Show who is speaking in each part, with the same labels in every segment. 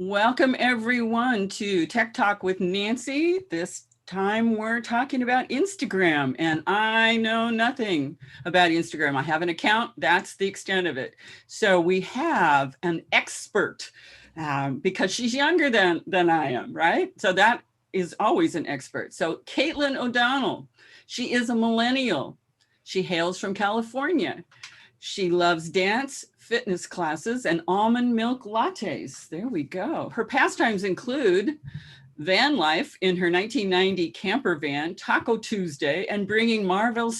Speaker 1: Welcome everyone to Tech Talk with Nancy. This time we're talking about Instagram, and I know nothing about Instagram. I have an account, that's the extent of it. So we have an expert because she's younger than I am, right? So that is always an expert. So Kaitlin O'Donnell, she is a millennial. She hails from California. She loves dance, fitness classes, and almond milk lattes. There we go. Her pastimes include van life in her 1990 camper van, Taco Tuesday, and binging Marvel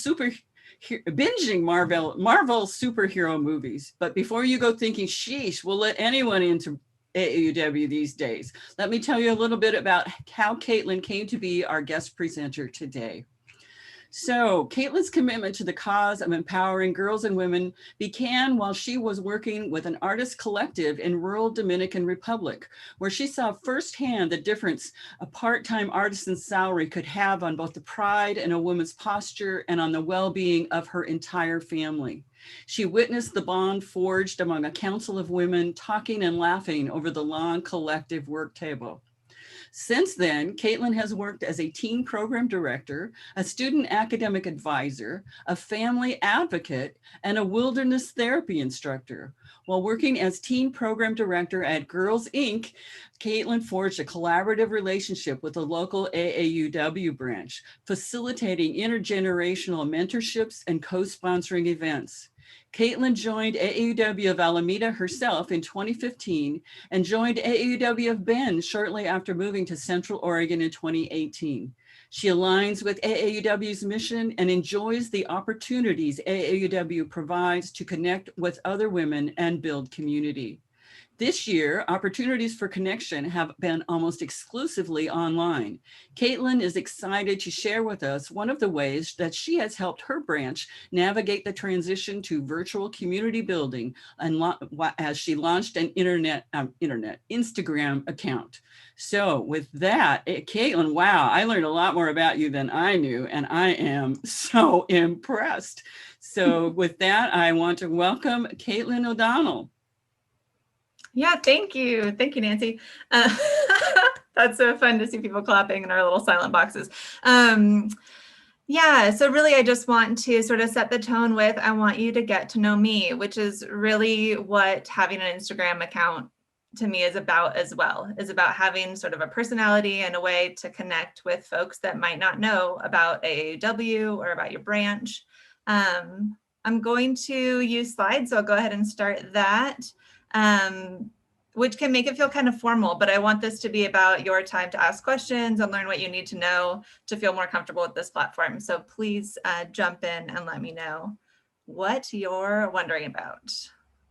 Speaker 1: superhero movies. But before you go thinking, sheesh, we'll let anyone into AAUW these days, let me tell you a little bit about how Kaitlin came to be our guest presenter today. So Kaitlin's commitment to the cause of empowering girls and women began while she was working with an artist collective in rural Dominican Republic, where she saw firsthand the difference a part-time artisan's salary could have on both the pride in a woman's posture and on the well-being of her entire family. She witnessed the bond forged among a council of women talking and laughing over the long collective work table. Since then, Kaitlin has worked as a teen program director, a student academic advisor, a family advocate, and a wilderness therapy instructor. While working as teen program director at Girls Inc., Kaitlin forged a collaborative relationship with the local AAUW branch, facilitating intergenerational mentorships and co-sponsoring events. Kaitlin joined AAUW of Alameda herself in 2015 and joined AAUW of Bend shortly after moving to Central Oregon in 2018. She aligns with AAUW's mission and enjoys the opportunities AAUW provides to connect with other women and build community. This year, opportunities for connection have been almost exclusively online. Kaitlin is excited to share with us one of the ways that she has helped her branch navigate the transition to virtual community building and as she launched an Instagram account. So with that, Kaitlin, wow, I learned a lot more about you than I knew, and I am so impressed. So with that, I want to welcome Kaitlin O'Donnell.
Speaker 2: Yeah, thank you. Thank you, Nancy. That's so fun to see people clapping in our little silent boxes. Yeah, so really I just want to sort of set the tone with, I want you to get to know me, which is really what having an Instagram account to me is about as well, is about having sort of a personality and a way to connect with folks that might not know about AAUW or about your branch. I'm going to use slides, so I'll go ahead and start that. Which can make it feel kind of formal, but I want this to be about your time to ask questions and learn what you need to know to feel more comfortable with this platform. So please jump in and let me know what you're wondering about.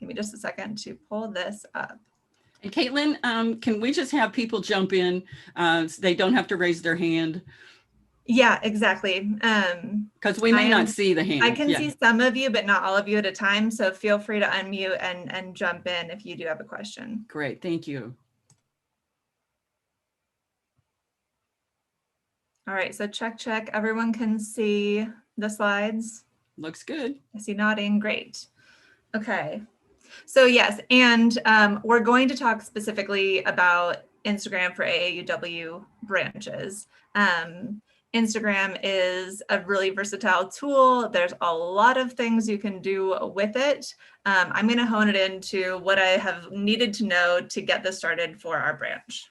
Speaker 2: Give me just a second to pull this up.
Speaker 1: And Kaitlin, can we just have people jump in so they don't have to raise their hand?
Speaker 2: Yeah, exactly.
Speaker 1: Because we may not see the hand.
Speaker 2: I can see some of you, but not all of you at a time. So feel free to unmute and jump in if you do have a question.
Speaker 1: Great, thank you.
Speaker 2: All right, so check. Everyone can see the slides?
Speaker 1: Looks good.
Speaker 2: I see nodding, great. Okay, so yes, and we're going to talk specifically about Instagram for AAUW branches. Instagram is a really versatile tool. There's a lot of things you can do with it. I'm going to hone it into what I have needed to know to get this started for our branch.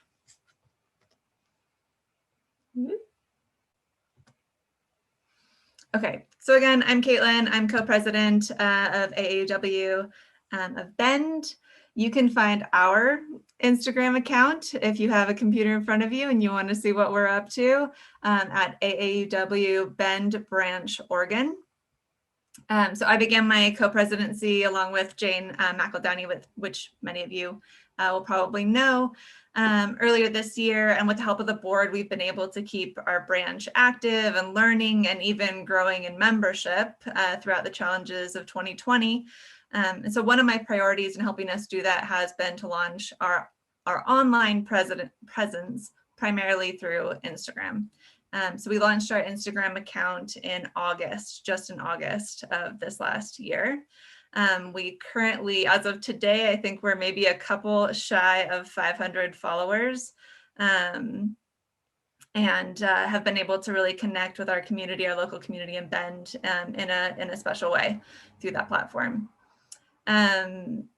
Speaker 2: Okay, so again, I'm Kaitlin. I'm co-president of AAUW of Bend. You can find our Instagram account if you have a computer in front of you and you want to see what we're up to at AAUW Bend Branch, Oregon. So I began my co-presidency along with Jane McEldowney, which many of you will probably know, earlier this year. And with the help of the board, we've been able to keep our branch active and learning and even growing in membership throughout the challenges of 2020. And so one of my priorities in helping us do that has been to launch our online presence primarily through Instagram. So we launched our Instagram account in August, just in August of this last year. We currently, as of today, I think we're maybe a couple shy of 500 followers. And have been able to really connect with our community, our local community in Bend, in a special way through that platform.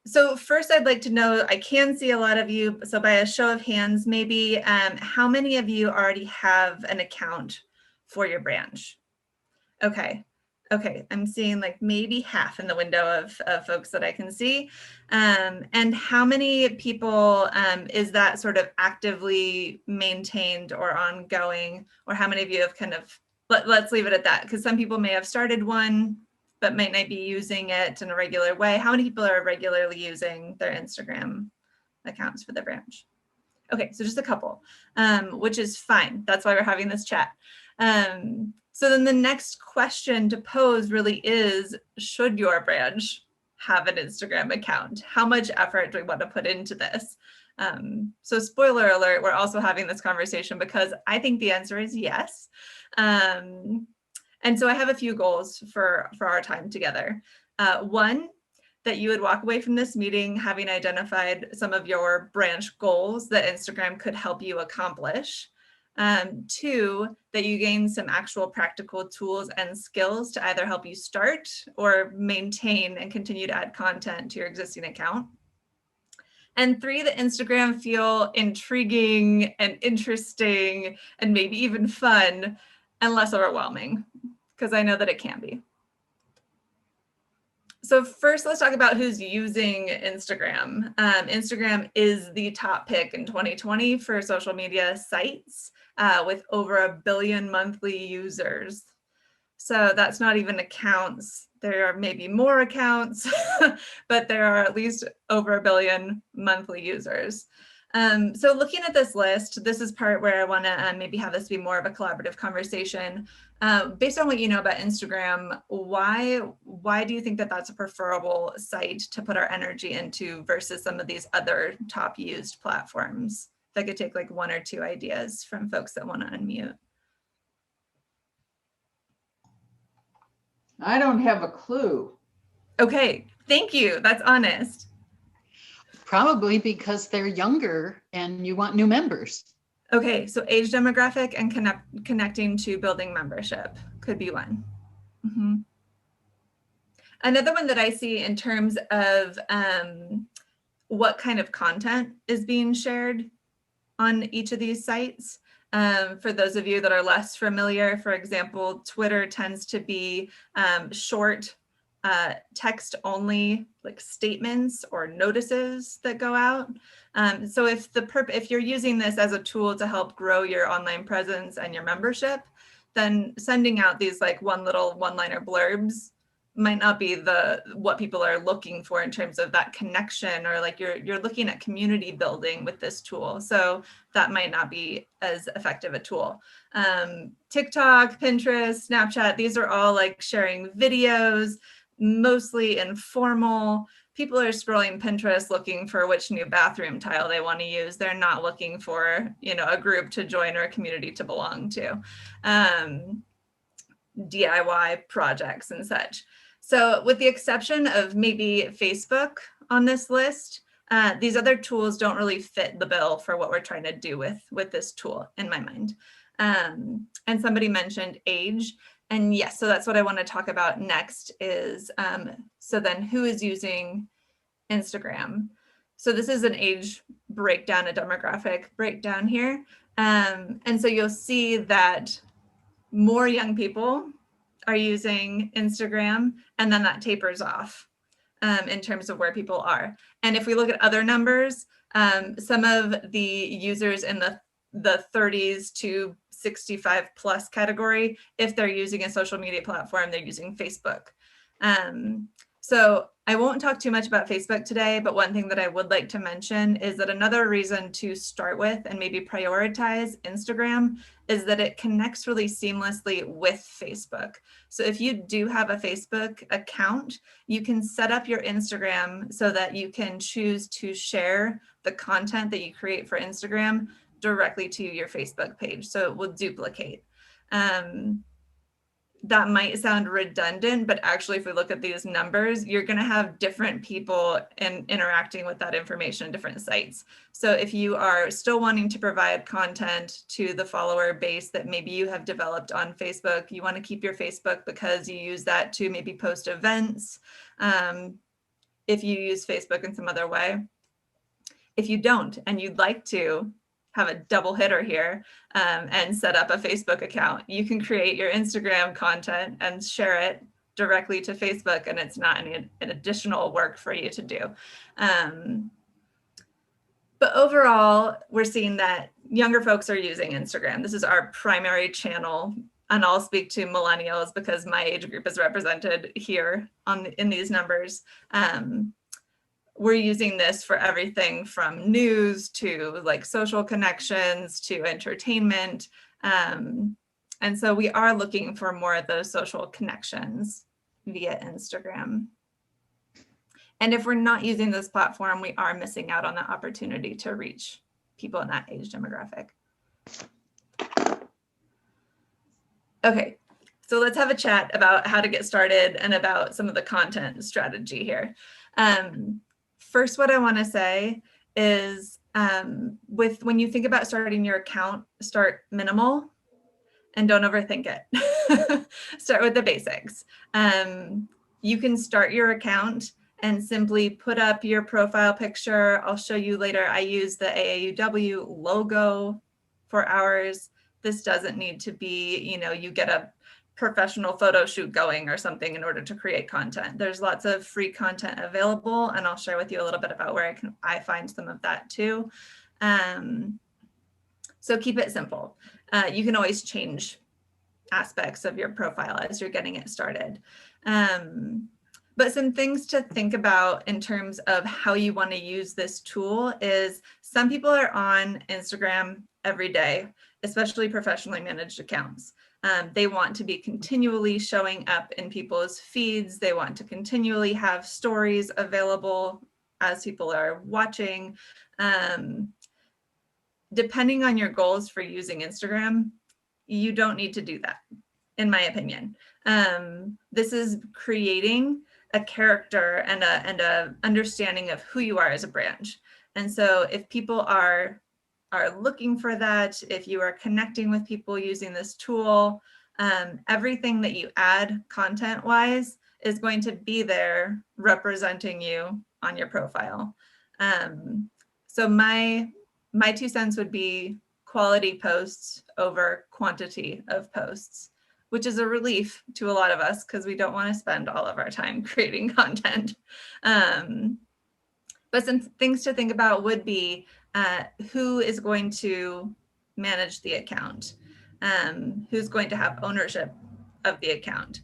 Speaker 2: So first I'd like to know, I can see a lot of you, so by a show of hands, maybe, how many of you already have an account for your branch? Okay. Okay, I'm seeing like maybe half in the window of folks that I can see. And how many people is that sort of actively maintained or ongoing, or how many of you have kind of, let's leave it at that, because some people may have started one, but might not be using it in a regular way. How many people are regularly using their Instagram accounts for the branch? Okay, so just a couple, which is fine. That's why we're having this chat. So then the next question to pose really is, should your branch have an Instagram account? How much effort do we want to put into this? So spoiler alert, we're also having this conversation because I think the answer is yes. And so I have a few goals for our time together. One, that you would walk away from this meeting having identified some of your branch goals that Instagram could help you accomplish. Two, that you gain some actual practical tools and skills to either help you start or maintain and continue to add content to your existing account. And three, that Instagram feel intriguing and interesting and maybe even fun and less overwhelming, because I know that it can be. So first, let's talk about who's using Instagram. Instagram is the top pick in 2020 for social media sites, with over 1 billion monthly users. So that's not even accounts. There are maybe more accounts, but there are at least over 1 billion monthly users. So looking at this list, this is part where I want to maybe have this be more of a collaborative conversation. Based on what you know about Instagram, why do you think that that's a preferable site to put our energy into versus some of these other top used platforms? If I could take like 1 or 2 ideas from folks that want to unmute.
Speaker 3: I don't have a clue.
Speaker 2: Okay, thank you. That's honest.
Speaker 4: Probably because they're younger and you want new members.
Speaker 2: Okay, so age demographic and connecting to building membership could be one. Mm-hmm. Another one that I see in terms of what kind of content is being shared on each of these sites. For those of you that are less familiar, for example, Twitter tends to be short, text only, like statements or notices that go out. So if you're using this as a tool to help grow your online presence and your membership, then sending out these like one-liner blurbs might not be what people are looking for in terms of that connection, or like you're looking at community building with this tool. So that might not be as effective a tool. TikTok, Pinterest, Snapchat, these are all like sharing videos, mostly informal. People are scrolling Pinterest looking for which new bathroom tile they want to use. They're not looking for, a group to join or a community to belong to. DIY projects and such. So with the exception of maybe Facebook on this list, these other tools don't really fit the bill for what we're trying to do with this tool in my mind. And somebody mentioned age. And yes, so that's what I want to talk about next is, so then who is using Instagram? So this is an age breakdown, a demographic breakdown here. And so you'll see that more young people are using Instagram, and then that tapers off in terms of where people are. And if we look at other numbers, some of the users in the 30s to 65 plus category, if they're using a social media platform, they're using Facebook. So I won't talk too much about Facebook today, but one thing that I would like to mention is that another reason to start with and maybe prioritize Instagram is that it connects really seamlessly with Facebook. So if you do have a Facebook account, you can set up your Instagram so that you can choose to share the content that you create for Instagram directly to your Facebook page. So it will duplicate. that might sound redundant, but actually if we look at these numbers, you're going to have different people interacting with that information in different sites. So if you are still wanting to provide content to the follower base that maybe you have developed on Facebook, you want to keep your Facebook because you use that to maybe post events. If you use Facebook in some other way. If you don't, and you'd like to have a double hitter here and set up a Facebook account, you can create your Instagram content and share it directly to Facebook, and it's not any additional work for you to do. But overall, we're seeing that younger folks are using Instagram. This is our primary channel, and I'll speak to millennials because my age group is represented here in these numbers. We're using this for everything from news to like social connections to entertainment. And so we are looking for more of those social connections via Instagram. And if we're not using this platform, we are missing out on the opportunity to reach people in that age demographic. Okay, so let's have a chat about how to get started and about some of the content strategy here. First, what I want to say is when you think about starting your account, start minimal and don't overthink it. Start with the basics. You can start your account and simply put up your profile picture. I'll show you later. I use the AAUW logo for ours. This doesn't need to be, you get a professional photo shoot going or something in order to create content. There's lots of free content available, and I'll share with you a little bit about where I find some of that too. So keep it simple. You can always change aspects of your profile as you're getting it started. But some things to think about in terms of how you want to use this tool is some people are on Instagram every day, especially professionally managed accounts. They want to be continually showing up in people's feeds. They want to continually have stories available as people are watching. Depending on your goals for using Instagram, you don't need to do that, in my opinion. This is creating a character and a understanding of who you are as a brand. And so if people are looking for that, if you are connecting with people using this tool, everything that you add content-wise is going to be there representing you on your profile. So my 2 cents would be quality posts over quantity of posts, which is a relief to a lot of us because we don't want to spend all of our time creating content. But some things to think about would be who is going to manage the account, who's going to have ownership of the account.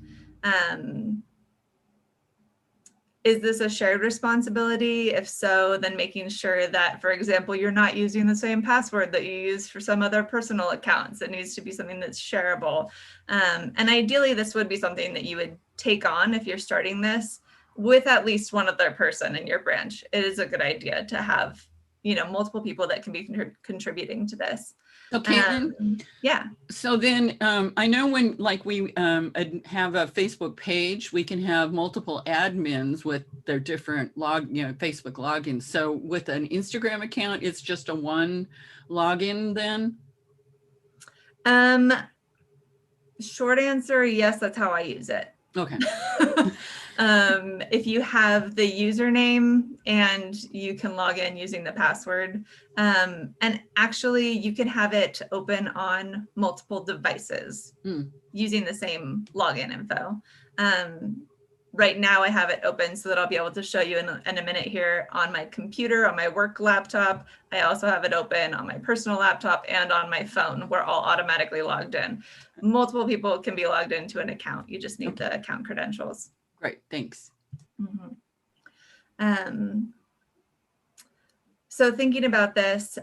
Speaker 2: Is this a shared responsibility? If so, then making sure that, for example, you're not using the same password that you use for some other personal accounts. It needs to be something that's shareable. And ideally, this would be something that you would take on if you're starting this with at least one other person in your branch. It is a good idea to have, multiple people that can be contributing to this.
Speaker 1: Okay.
Speaker 2: Yeah.
Speaker 1: So then I know when we have a Facebook page, we can have multiple admins with their different Facebook logins. So with an Instagram account, it's just a one login then?
Speaker 2: Short answer, yes, that's how I use it.
Speaker 1: Okay.
Speaker 2: If you have the username and you can log in using the password, and actually you can have it open on multiple devices using the same login info. Right now I have it open so that I'll be able to show you in a minute here on my computer, on my work laptop. I also have it open on my personal laptop and on my phone. We're all automatically logged in. Multiple people can be logged into an account. You just need the account credentials.
Speaker 1: Great, thanks.
Speaker 2: So thinking about this,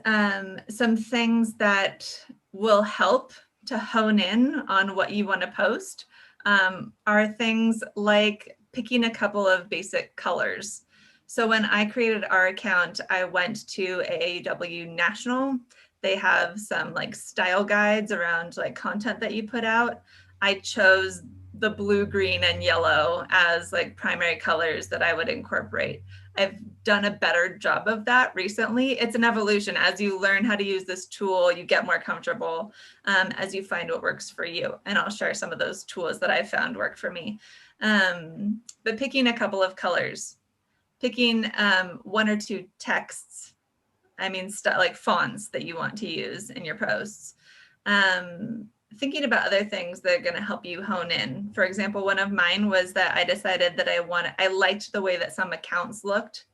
Speaker 2: some things that will help to hone in on what you want to post are things like picking a couple of basic colors. So when I created our account, I went to AAUW National. They have some style guides around content that you put out. I chose the blue, green, and yellow as like primary colors that I would incorporate. I've done a better job of that recently. It's an evolution. As you learn how to use this tool, you get more comfortable as you find what works for you. And I'll share some of those tools that I've found work for me. But picking a couple of colors, picking one or two texts, I mean, like fonts that you want to use in your posts. Thinking about other things that are going to help you hone in. For example, one of mine was that I decided that I liked the way that some accounts looked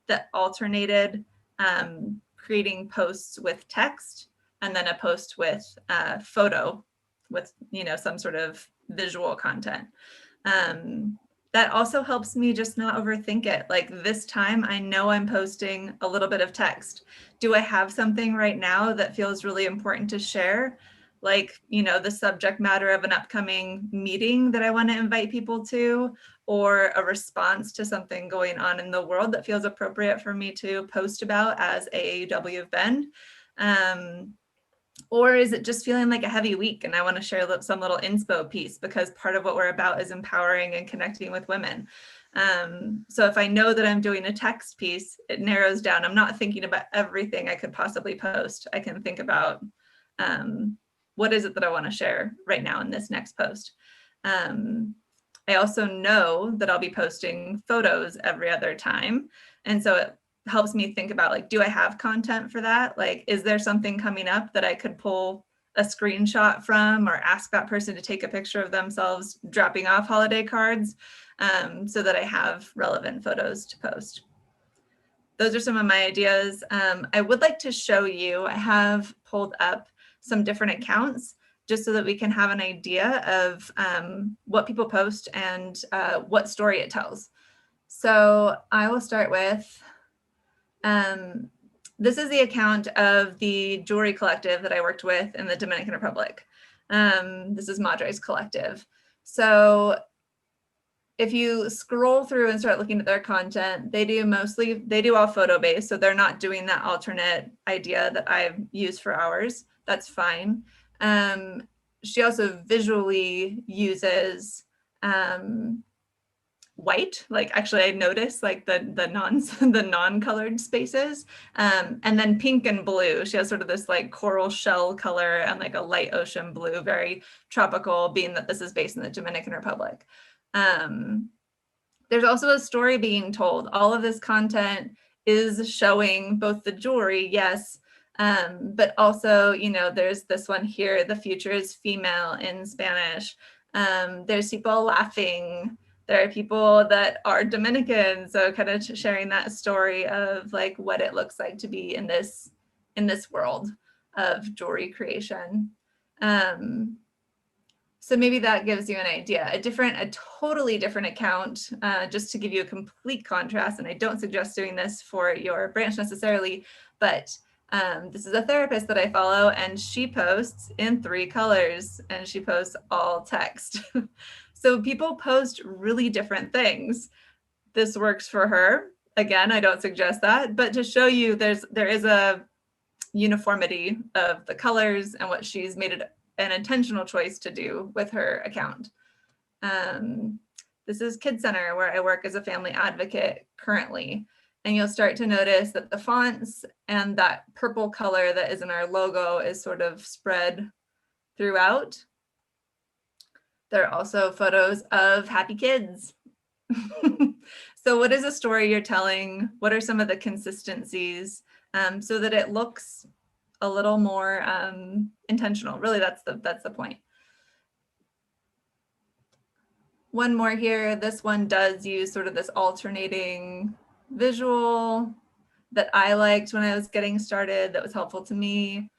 Speaker 2: that alternated creating posts with text and then a post with photo with, you know, some sort of visual content. That also helps me just not overthink it. Like this time, I know I'm posting a little bit of text. Do I have something right now that feels really important to share? Like, you know, the subject matter of an upcoming meeting that I want to invite people to, or a response to something going on in the world that feels appropriate for me to post about as AAUW of Bend. Or is it just feeling like a heavy week and I want to share some little inspo piece because part of what we're about is empowering and connecting with women. So if I know that I'm doing a text piece, it narrows down. I'm not thinking about everything I could possibly post. I can think about what is it that I want to share right now in this next post. I also know that I'll be posting photos every other time. And so it helps me think about, like, do I have content for that? Like, is there something coming up that I could pull a screenshot from or ask that person to take a picture of themselves dropping off holiday cards so that I have relevant photos to post? Those are some of my ideas. I would like to show you, I have pulled up some different accounts just so that we can have an idea of what people post and what story it tells. So I will start with, this is the account of the jewelry collective that I worked with in the Dominican Republic. This is Madre's collective. So if you scroll through and start looking at their content, they do all photo based. So they're not doing that alternate idea that I've used for ours. That's fine. She also visually uses white, like actually I noticed like the non-colored spaces, and then pink and blue. She has sort of this like coral shell color and like a light ocean blue, very tropical, being that this is based in the Dominican Republic. There's also a story being told. All of this content is showing both the jewelry, yes, but also, you know, there's this one here, the future is female in Spanish. There's people laughing. There are people that are Dominican, so kind of sharing that story of like what it looks like to be in this world of jewelry creation. So maybe that gives you an idea. A totally different account, just to give you a complete contrast, and I don't suggest doing this for your branch necessarily, but this is a therapist that I follow, and she posts in 3 colors, and she posts all text. So people post really different things. This works for her. Again, I don't suggest that, but to show you there is a uniformity of the colors and what she's made it an intentional choice to do with her account. This is Kid Center, where I work as a family advocate currently. And you'll start to notice that the fonts and that purple color that is in our logo is sort of spread throughout. There are also photos of happy kids. So what is the story you're telling? What are some of the consistencies so that it looks a little more intentional? Really, that's the point. One more here. This one does use sort of this alternating visual that I liked when I was getting started, that was helpful to me.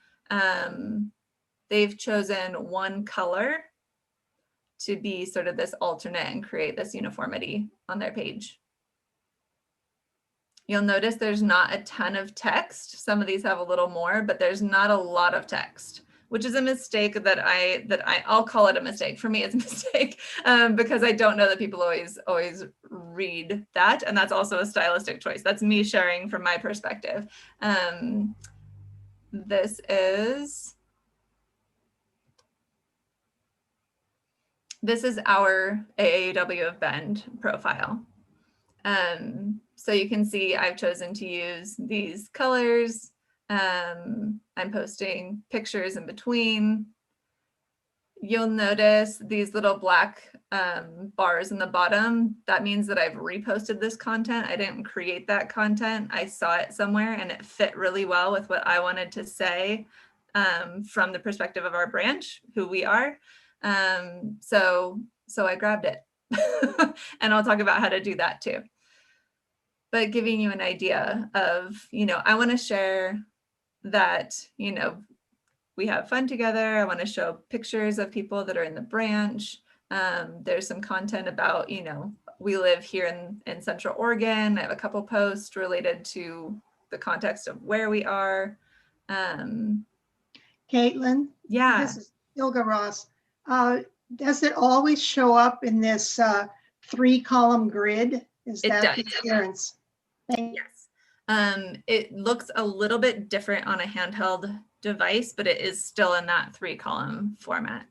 Speaker 2: They've chosen one color to be sort of this alternate and create this uniformity on their page. You'll notice there's not a ton of text. Some of these have a little more, but there's not a lot of text, which is a mistake that I'll call it a mistake. For me, it's a mistake because I don't know that people always read that. And that's also a stylistic choice. That's me sharing from my perspective. This is our AAUW of Bend profile. So you can see I've chosen to use these colors. I'm posting pictures in between. You'll notice these little black bars in the bottom. That means that I've reposted this content. I didn't create that content. I saw it somewhere and it fit really well with what I wanted to say from the perspective of our branch, who we are. So I grabbed it. And I'll talk about how to do that too. But giving you an idea of, I want to share that, we have fun together. I want to show pictures of people that are in the branch. There's some content about, we live here in Central Oregon. I have a couple posts related to the context of where we are.
Speaker 3: Kaitlin?
Speaker 2: Yeah.
Speaker 3: This is Ilga Ross. Does it always show up in this 3-column grid? Is
Speaker 2: It
Speaker 3: that the
Speaker 2: does.
Speaker 3: appearance?
Speaker 2: Yes. It looks a little bit different on a handheld device, but it is still in that 3-column format.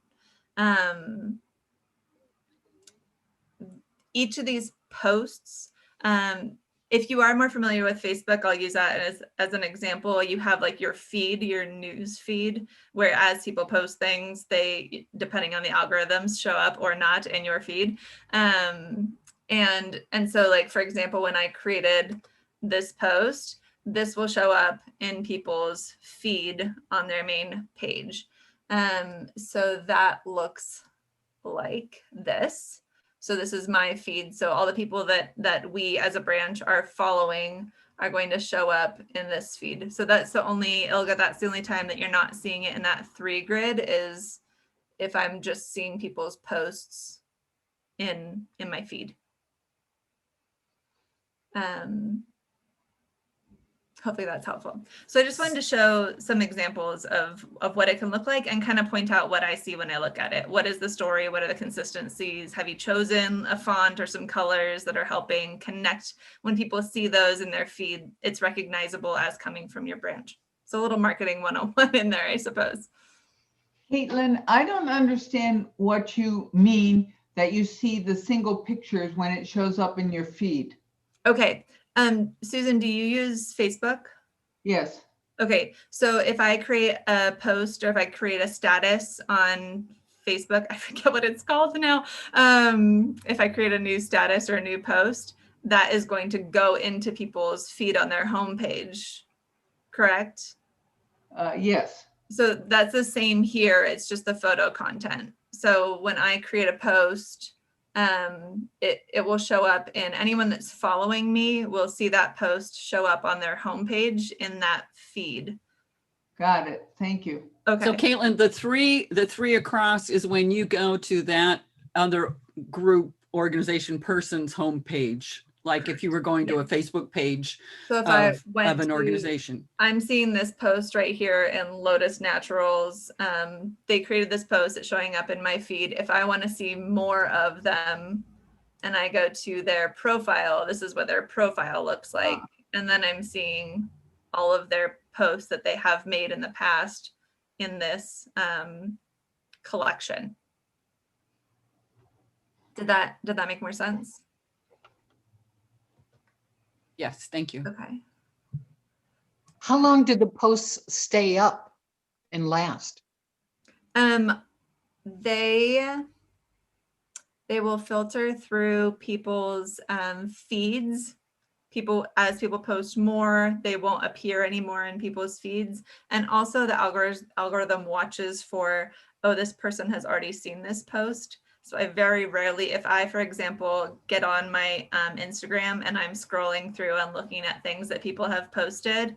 Speaker 2: Each of these posts, if you are more familiar with Facebook, I'll use that as an example. You have like your feed, your news feed, where as people post things, they, depending on the algorithms, show up or not in your feed. And so like, for example, when I created this post, this will show up in people's feed on their main page. So that looks like this. So this is my feed. So all the people that we as a branch are following are going to show up in this feed. So that's the only, Ilga, that's the only time that you're not seeing it in that 3 grid is if I'm just seeing people's posts in my feed. Hopefully that's helpful. So I just wanted to show some examples of what it can look like and kind of point out what I see when I look at it. What is the story? What are the consistencies? Have you chosen a font or some colors that are helping connect? When people see those in their feed, it's recognizable as coming from your branch. So a little marketing 101 in there, I suppose.
Speaker 5: Kaitlin, I don't understand what you mean that you see the single pictures when it shows up in your feed.
Speaker 2: Okay. Susan, do you use Facebook?
Speaker 5: Yes.
Speaker 2: Okay, so if I create a post or if I create a status on Facebook, I forget what it's called now. If I create a new status or a new post, that is going to go into people's feed on their homepage, correct?
Speaker 5: Yes.
Speaker 2: So that's the same here. It's just the photo content. So when I create a post, it will show up in anyone that's following me will see that post show up on their homepage in that feed.
Speaker 5: Got it. Thank you.
Speaker 2: Okay.
Speaker 1: So Kaitlin, the three across is when you go to that other group organization person's homepage. Like if you were going to a Facebook page
Speaker 2: So if I went
Speaker 1: of an
Speaker 2: to-
Speaker 1: organization.
Speaker 2: I'm seeing this post right here in Lotus Naturals. They created this post. It's showing up in my feed. If I want to see more of them and I go to their profile, this is what their profile looks like. And then I'm seeing all of their posts that they have made in the past in this collection. Did that make more sense?
Speaker 1: Yes, thank you.
Speaker 2: Okay.
Speaker 4: How long did the posts stay up and last?
Speaker 2: They will filter through people's feeds. As people post more, they won't appear anymore in people's feeds. And also the algorithm watches for, oh, this person has already seen this post. So I very rarely, if I, for example, get on my Instagram and I'm scrolling through and looking at things that people have posted,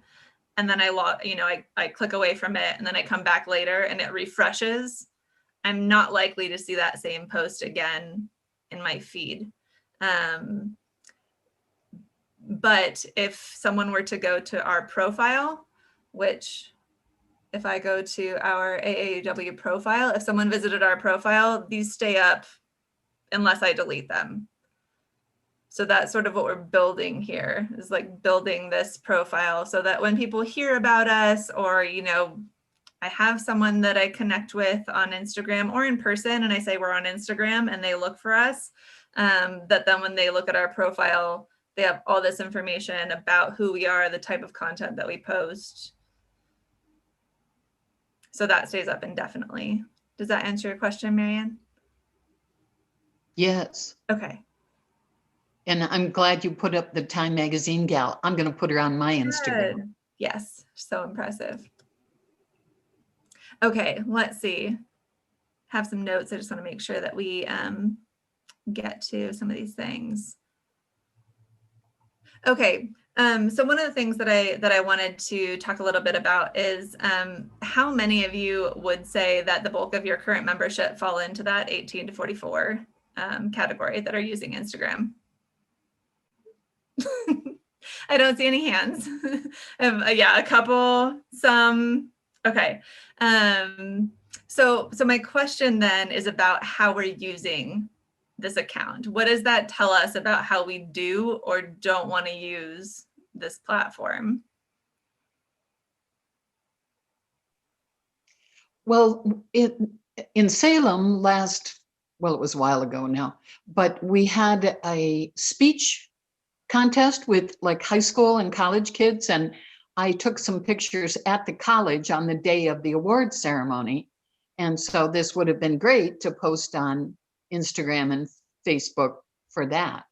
Speaker 2: and then I click away from it and then I come back later and it refreshes, I'm not likely to see that same post again in my feed. But if someone were to go to our profile, which if I go to our AAUW profile, if someone visited our profile, these stay up unless I delete them. So that's sort of what we're building here, is like building this profile so that when people hear about us or, I have someone that I connect with on Instagram or in person, and I say we're on Instagram, and they look for us. That then when they look at our profile, they have all this information about who we are, the type of content that we post. So that stays up indefinitely. Does that answer your question, Marianne?
Speaker 4: Yes.
Speaker 2: Okay.
Speaker 4: And I'm glad you put up the Time Magazine gal. I'm going to put her on my Instagram.
Speaker 2: Good. Yes, so impressive. Okay, let's see. Have some notes. I just want to make sure that we get to some of these things. Okay, so one of the things that I wanted to talk a little bit about is how many of you would say that the bulk of your current membership fall into that 18 to 44 category that are using Instagram? I don't see any hands. Yeah, a couple, some. Okay. So my question then is about how we're using this account. What does that tell us about how we do or don't want to use this platform?
Speaker 4: Well, in Salem well, it was a while ago now, but we had a speech contest with like high school and college kids. And I took some pictures at the college on the day of the award ceremony. And so this would have been great to post on Instagram and Facebook for that.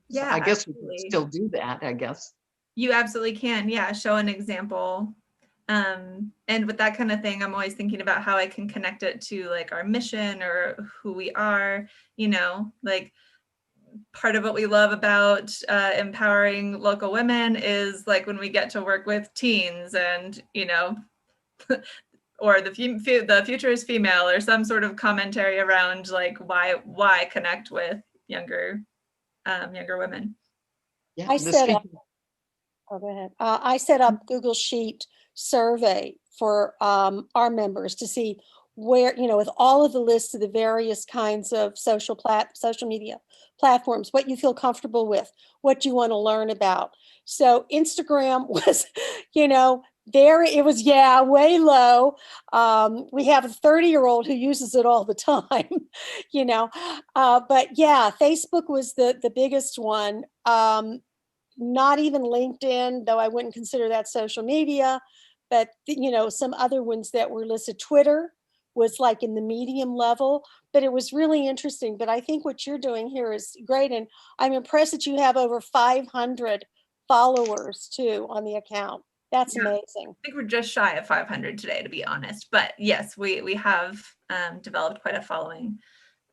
Speaker 2: Yeah,
Speaker 4: so I guess
Speaker 2: absolutely.
Speaker 4: we could still do that, I guess.
Speaker 2: You absolutely can. Yeah, show an example. And with that kind of thing, I'm always thinking about how I can connect it to like our mission or who we are, you know, like part of what we love about empowering local women is like when we get to work with teens and, you know, or the future is female or some sort of commentary around like why connect with younger women.
Speaker 4: Yeah,
Speaker 6: I
Speaker 4: the
Speaker 6: set up,
Speaker 4: speaking-
Speaker 6: oh, go ahead. I set up Google Sheet survey for our members to see where, you know, with all of the lists of the various kinds of social media platforms, what you feel comfortable with, what you want to learn about. So Instagram was, you know, it was, yeah, way low. We have a 30-year-old who uses it all the time, you know, but yeah, Facebook was the biggest one. Not even LinkedIn, though I wouldn't consider that social media, but you know, some other ones that were listed. Twitter was like in the medium level, but it was really interesting. But I think what you're doing here is great. And I'm impressed that you have over 500 followers too on the account. That's amazing.
Speaker 2: I think we're just shy of 500 today, to be honest. But yes, we have developed quite a following.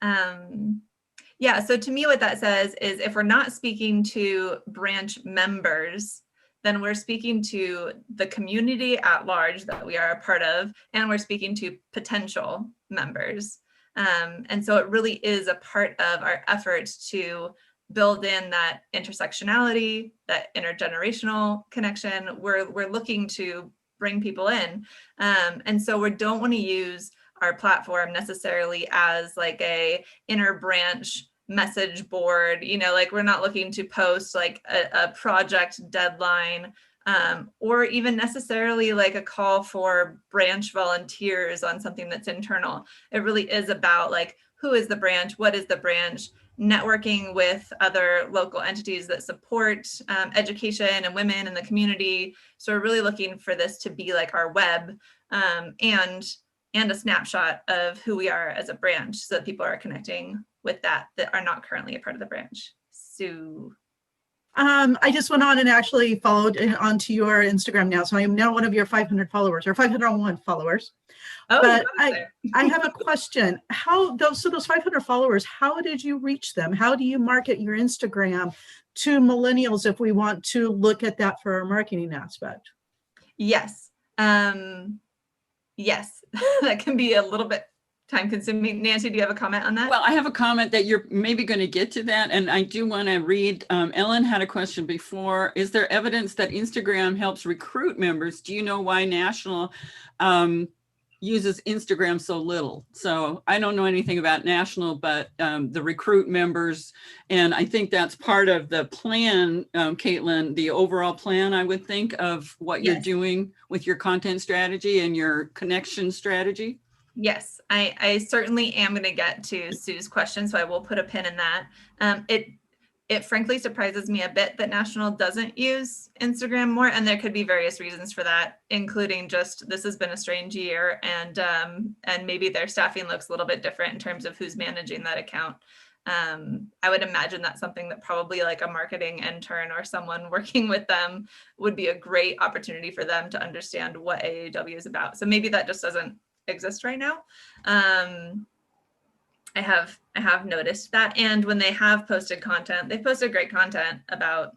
Speaker 2: Yeah, so to me, what that says is if we're not speaking to branch members, then we're speaking to the community at large that we are a part of, and we're speaking to potential members. And so it really is a part of our efforts to build in that intersectionality, that intergenerational connection. We're looking to bring people in. And so we don't want to use our platform necessarily as like a inner branch message board, you know, like we're not looking to post like a project deadline or even necessarily like a call for branch volunteers on something that's internal. It really is about like, who is the branch? What is the branch? Networking with other local entities that support education and women in the community. So we're really looking for this to be like our web and a snapshot of who we are as a branch so that people are connecting with that are not currently a part of the branch. Sue.
Speaker 7: I just went on and actually followed onto your Instagram now. So I am now one of your 500 followers or 501 followers.
Speaker 2: Oh,
Speaker 7: but I have a question. Those 500 followers, how did you reach them? How do you market your Instagram to millennials if we want to look at that for our marketing aspect?
Speaker 2: Yes. Yes, that can be a little bit time consuming. Nancy, do you have a comment on that?
Speaker 1: Well, I have a comment that you're maybe going to get to that. And I do want to read, Ellen had a question before. Is there evidence that Instagram helps recruit members? Do you know why national uses Instagram so little. So I don't know anything about national, but the recruit members, and I think that's part of the plan, Kaitlin, the overall plan, I would think, of what you're
Speaker 2: Yes. doing
Speaker 1: with your content strategy and your connection strategy.
Speaker 2: Yes, I certainly am going to get to Sue's question, so I will put a pin in that. It frankly surprises me a bit that National doesn't use Instagram more, and there could be various reasons for that, including just this has been a strange year, and maybe their staffing looks a little bit different in terms of who's managing that account. I would imagine that's something that probably like a marketing intern or someone working with them would be a great opportunity for them to understand what AAUW is about. So maybe that just doesn't exist right now. I have noticed that, and when they have posted content, they've posted great content about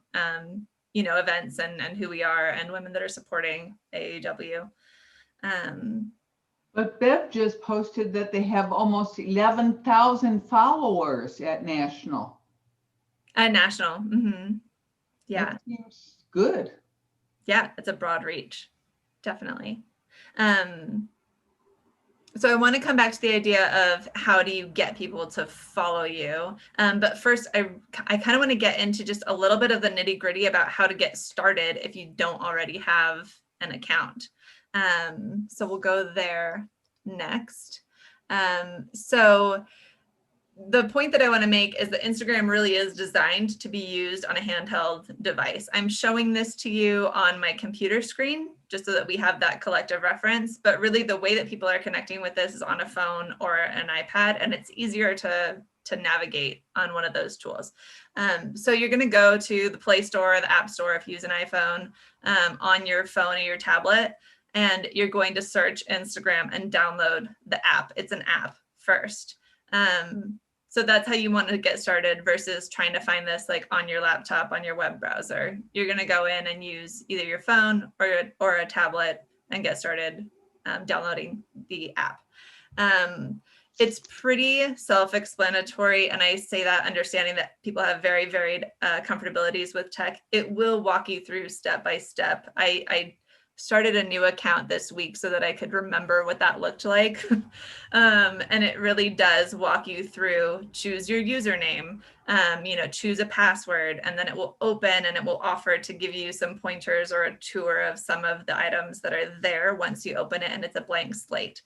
Speaker 2: events and who we are and women that are supporting AAUW.
Speaker 5: But Bev just posted that they have almost 11,000 followers at National.
Speaker 2: At National, yeah,
Speaker 5: That seems good.
Speaker 2: yeah, it's a broad reach, definitely. So I want to come back to the idea of how do you get people to follow you. But first, I kind of want to get into just a little bit of the nitty gritty about how to get started if you don't already have an account. So we'll go there next. So the point that I want to make is that Instagram really is designed to be used on a handheld device. I'm showing this to you on my computer screen just so that we have that collective reference, but really the way that people are connecting with this is on a phone or an iPad, and it's easier to navigate on one of those tools. So you're going to go to the Play Store or the App Store if you use an iPhone on your phone or your tablet, and you're going to search Instagram and download the app. It's an app first. So that's how you want to get started versus trying to find this like on your laptop, on your web browser. You're going to go in and use either your phone or a tablet and get started downloading the app. It's pretty self-explanatory, and I say that understanding that people have very varied comfortabilities with tech. It will walk you through step by step. I started a new account this week so that I could remember what that looked like. And it really does walk you through, choose your username, choose a password, and then it will open and it will offer to give you some pointers or a tour of some of the items that are there once you open it, and it's a blank slate.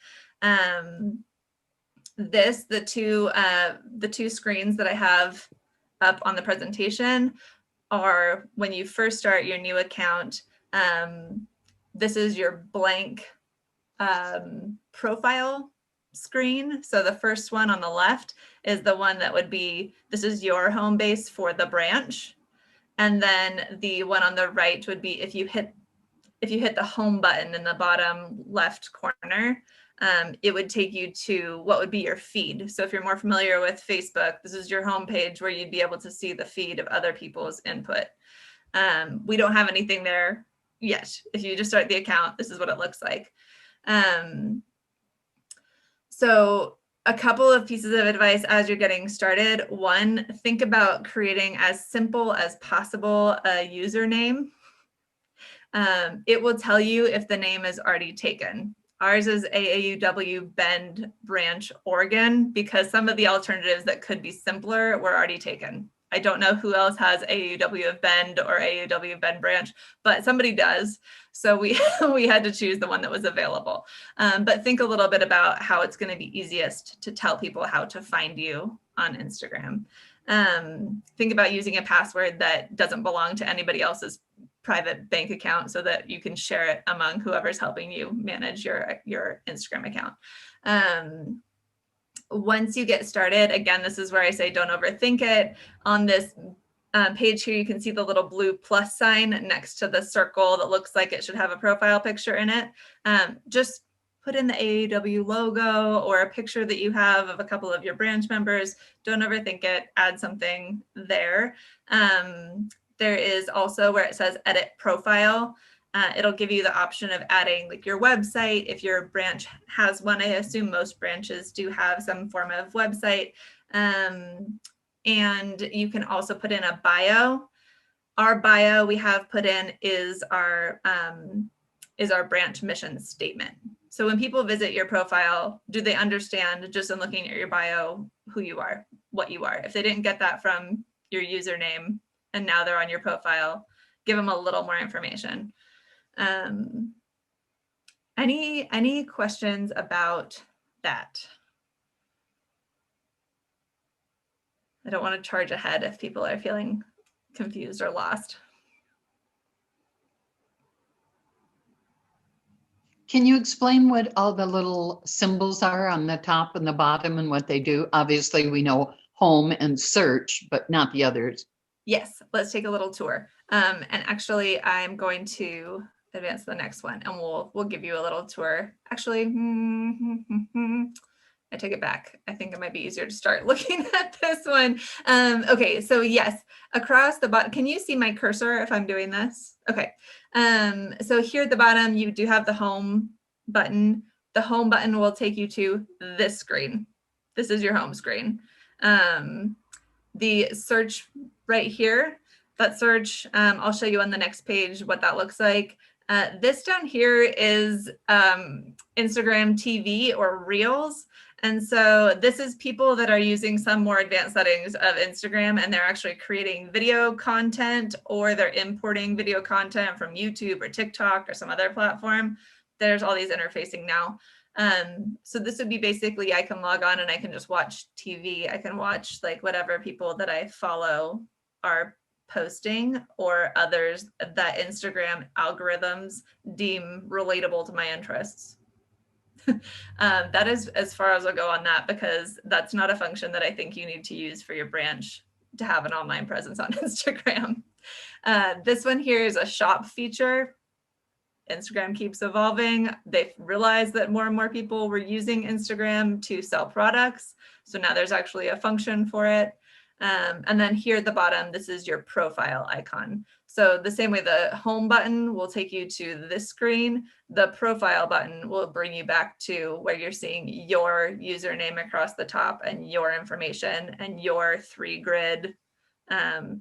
Speaker 2: The two screens that I have up on the presentation are when you first start your new account. This is your blank profile screen. So the first one on the left is the one that would be, this is your home base for the branch. And then the one on the right would be if you hit the home button in the bottom left corner, it would take you to what would be your feed. So if you're more familiar with Facebook, this is your home page where you'd be able to see the feed of other people's input. We don't have anything there yet. If you just start the account, this is what it looks like. So a couple of pieces of advice as you're getting started. One, think about creating as simple as possible a username. It will tell you if the name is already taken. Ours is AAUW Bend Branch Oregon, because some of the alternatives that could be simpler were already taken. I don't know who else has AAUW of Bend or AAUW Bend Branch, but somebody does. So we had to choose the one that was available. But think a little bit about how it's going to be easiest to tell people how to find you on Instagram. Think about using a password that doesn't belong to anybody else's private bank account so that you can share it among whoever's helping you manage your Instagram account. Once you get started, again, this is where I say don't overthink it. On this page here, you can see the little blue plus sign next to the circle that looks like it should have a profile picture in it. Just put in the AAUW logo or a picture that you have of a couple of your branch members. Don't overthink it. Add something there. There is also where it says edit profile. It'll give you the option of adding like your website. If your branch has one, I assume most branches do have some form of website. And you can also put in a bio. Our bio we have put in is our branch mission statement. So when people visit your profile, do they understand just in looking at your bio who you are, what you are? If they didn't get that from your username and now they're on your profile, give them a little more information. Any questions about that? I don't want to charge ahead if people are feeling confused or lost.
Speaker 4: Can you explain what all the little symbols are on the top and the bottom and what they do? Obviously, we know home and search, but not the others.
Speaker 2: Yes, let's take a little tour. And actually, I'm going to advance to the next one, and we'll give you a little tour. Actually, I take it back. I think it might be easier to start looking at this one. Okay, so yes, across the bottom, can you see my cursor if I'm doing this? Okay, so here at the bottom, you do have the home button. The home button will take you to this screen. This is your home screen. The search right here, that search, I'll show you on the next page what that looks like. This down here is Instagram TV or Reels. And so this is people that are using some more advanced settings of Instagram, and they're actually creating video content, or they're importing video content from YouTube or TikTok or some other platform. There's all these interfacing now. So this would be basically, I can log on and I can just watch TV. I can watch like whatever people that I follow are posting, or others that Instagram algorithms deem relatable to my interests. That is as far as I'll go on that, because that's not a function that I think you need to use for your branch to have an online presence on Instagram. This one here is a shop feature. Instagram keeps evolving. They've realized that more and more people were using Instagram to sell products. So now there's actually a function for it. And then here at the bottom, this is your profile icon. So the same way the home button will take you to this screen, the profile button will bring you back to where you're seeing your username across the top and your information and your 3-grid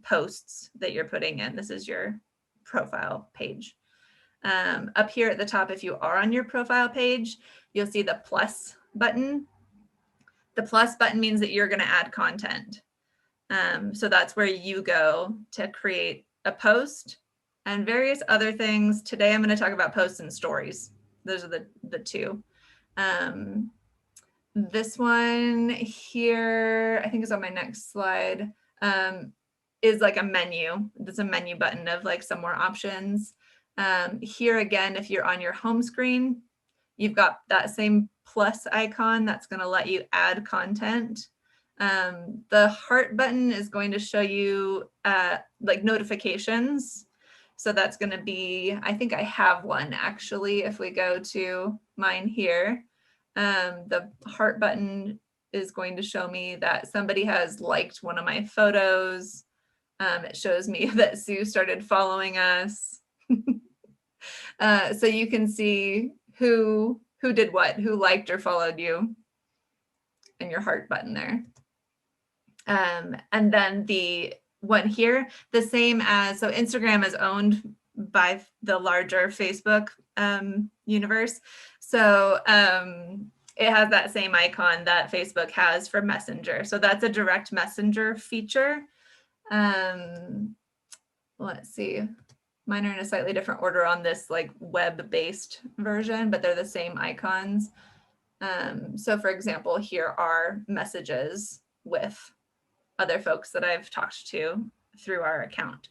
Speaker 2: posts that you're putting in. This is your profile page. Up here at the top, if you are on your profile page, you'll see the plus button. The plus button means that you're going to add content. So that's where you go to create a post and various other things. Today, I'm going to talk about posts and stories. Those are the two. This one here, I think is on my next slide, is like a menu. There's a menu button of like some more options. Here again, if you're on your home screen, you've got that same plus icon that's going to let you add content. The heart button is going to show you like notifications. So that's going to be, I think I have one actually, if we go to mine here. The heart button is going to show me that somebody has liked one of my photos. It shows me that Sue started following us. So you can see who did what, who liked or followed you, and your heart button there. And then the one here, the same as, so Instagram is owned by the larger Facebook universe. So it has that same icon that Facebook has for Messenger. So that's a direct messenger feature. Let's see. Mine are in a slightly different order on this like web-based version, but they're the same icons. So for example, here are messages with other folks that I've talked to through our account,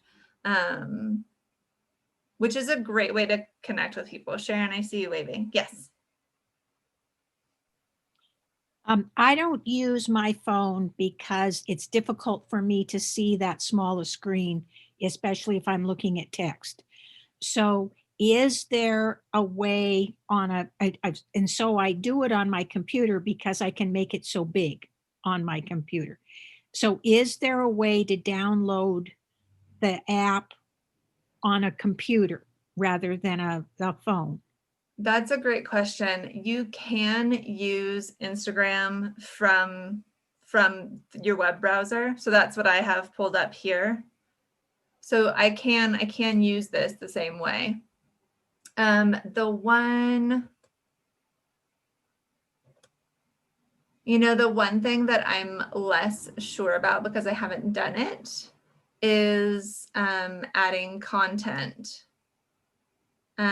Speaker 2: which is a great way to connect with people. Sharon, I see you waving. Yes.
Speaker 8: I don't use my phone because it's difficult for me to see that smaller screen, especially if I'm looking at text. So is there a way on and so I do it on my computer because I can make it so big on my computer. So is there a way to download the app on a computer rather than a phone?
Speaker 2: That's a great question. You can use Instagram from your web browser. So that's what I have pulled up here. So I can use this the same way. The one, You know, the one thing that I'm less sure about because I haven't done it is adding content. But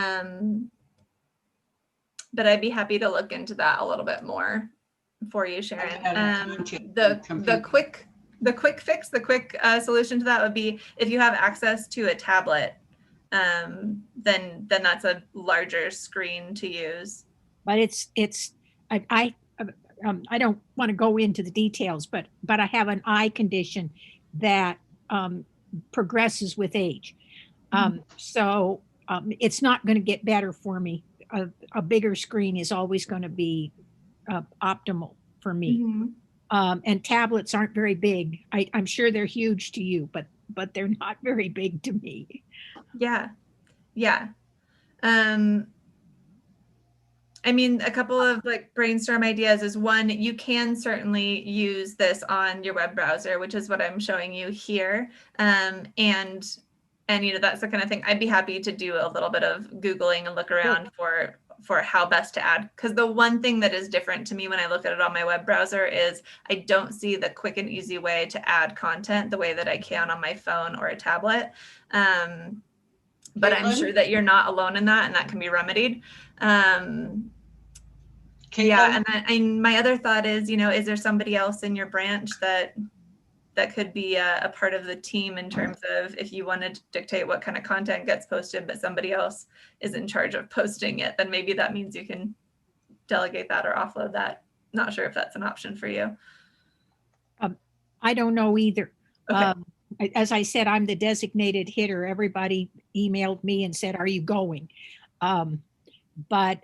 Speaker 2: I'd be happy to look into that a little bit more for you, Sharon. The quick fix, the quick solution to that would be if you have access to a tablet, then that's a larger screen to use.
Speaker 8: But I don't want to go into the details, but I have an eye condition that progresses with age. So it's not going to get better for me. A bigger screen is always going to be optimal for me. And tablets aren't very big. I'm sure they're huge to you, but they're not very big to me.
Speaker 2: Yeah. I mean, a couple of like brainstorm ideas is one, you can certainly use this on your web browser, which is what I'm showing you here. And you know, that's the kind of thing I'd be happy to do a little bit of Googling and look around for how best to add. Because the one thing that is different to me when I look at it on my web browser is I don't see the quick and easy way to add content the way that I can on my phone or a tablet. But I'm sure that you're not alone in that, and that can be remedied. Yeah, and my other thought is, you know, is there somebody else in your branch that could be a part of the team in terms of if you wanted to dictate what kind of content gets posted, but somebody else is in charge of posting it, then maybe that means you can delegate that or offload that. Not sure if that's an option for you.
Speaker 8: I don't know either.
Speaker 2: Okay.
Speaker 8: As I said, I'm the designated hitter. Everybody emailed me and said, "Are you going?" But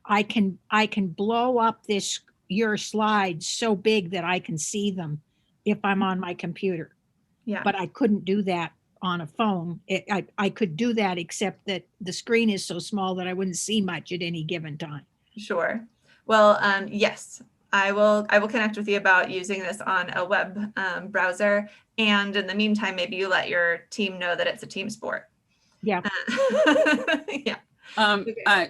Speaker 8: I can blow up your slides so big that I can see them if I'm on my computer.
Speaker 2: Yeah.
Speaker 8: But I couldn't do that on a phone. I could do that, except that the screen is so small that I wouldn't see much at any given time.
Speaker 2: Sure. Well, yes, I will connect with you about using this on a web browser. And in the meantime, maybe you let your team know that it's a team sport.
Speaker 8: Yeah.
Speaker 2: Yeah.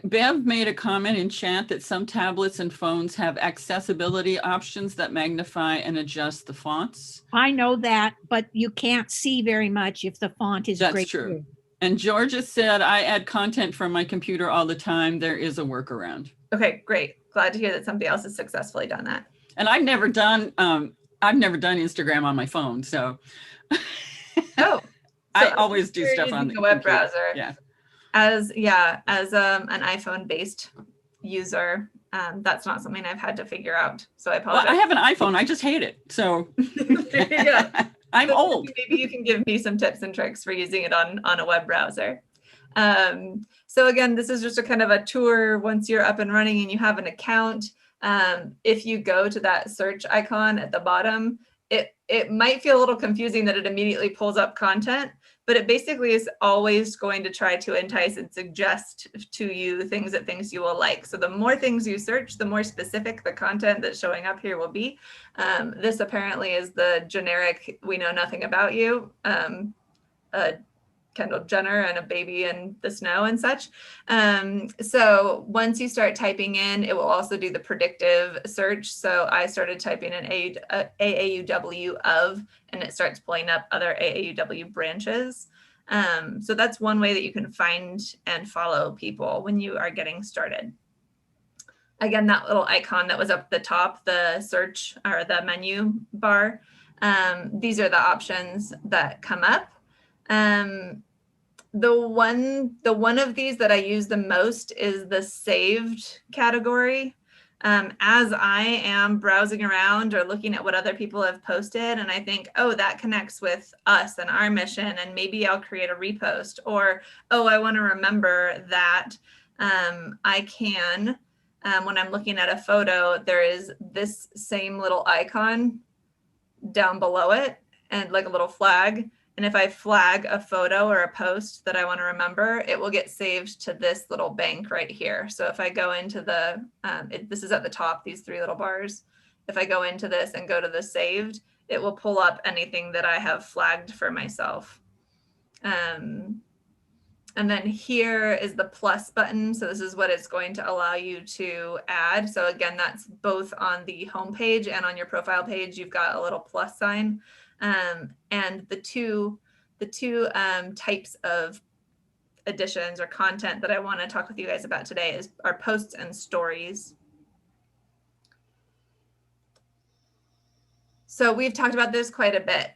Speaker 1: Bev made a comment in chat that some tablets and phones have accessibility options that magnify and adjust the fonts.
Speaker 8: I know that, but you can't see very much if the font is
Speaker 1: That's
Speaker 8: great.
Speaker 1: true. And Georgia said, I add content from my computer all the time. There is a workaround.
Speaker 2: Okay, great. Glad to hear that somebody else has successfully done that.
Speaker 1: And I've never done Instagram on my phone. So, I always do stuff on the
Speaker 2: web browser.
Speaker 1: Yeah.
Speaker 2: As an iPhone based user, that's not something I've had to figure out. So I apologize.
Speaker 1: Well, I have an iPhone. I just hate it. So I'm old.
Speaker 2: Maybe you can give me some tips and tricks for using it on a web browser. So again, this is just a kind of a tour once you're up and running and you have an account. If you go to that search icon at the bottom, it might feel a little confusing that it immediately pulls up content, but it basically is always going to try to entice and suggest to you things that things you will like. So the more things you search, the more specific the content that's showing up here will be. This apparently is the generic, we know nothing about you, Kendall Jenner and a baby in the snow and such. So once you start typing in, it will also do the predictive search. So I started typing in AAUW of, and it starts pulling up other AAUW branches. So that's one way that you can find and follow people when you are getting started. Again, that little icon that was up the top, the search or the menu bar, these are the options that come up. The one of these that I use the most is the saved category. As I am browsing around or looking at what other people have posted and I think, oh, that connects with us and our mission, and maybe I'll create a repost, or, oh, I want to remember that I can, when I'm looking at a photo, there is this same little icon down below it and like a little flag. And if I flag a photo or a post that I want to remember, it will get saved to this little bank right here. So if I go into the, this is at the top, these three little bars. If I go into this and go to the saved, it will pull up anything that I have flagged for myself. And then here is the plus button. So this is what it's going to allow you to add. So again, that's both on the home page and on your profile page. You've got a little plus sign. And the two types of additions or content that I want to talk with you guys about today are posts and stories. So we've talked about this quite a bit.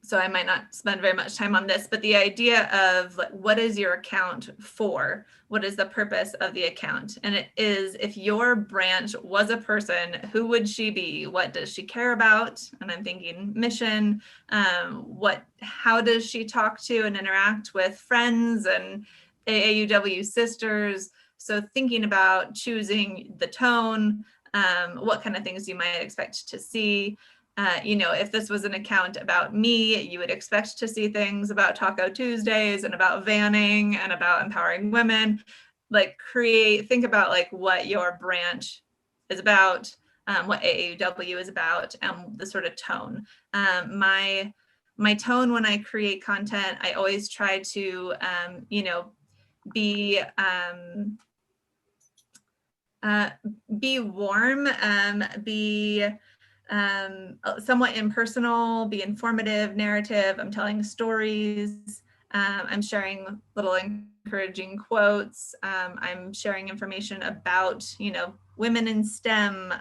Speaker 2: So I might not spend very much time on this, but the idea of like, what is your account for? What is the purpose of the account? And it is, if your branch was a person, who would she be? What does she care about? And I'm thinking mission. How does she talk to and interact with friends and AAUW sisters? So thinking about choosing the tone, what kind of things you might expect to see. If this was an account about me, you would expect to see things about Taco Tuesdays and about vanning and about empowering women. Like think about like what your branch is about, what AAUW is about, and the sort of tone. My tone when I create content, I always try to, be warm, be somewhat impersonal, be informative, narrative. I'm telling stories. I'm sharing little encouraging quotes. I'm sharing information about, women in STEM.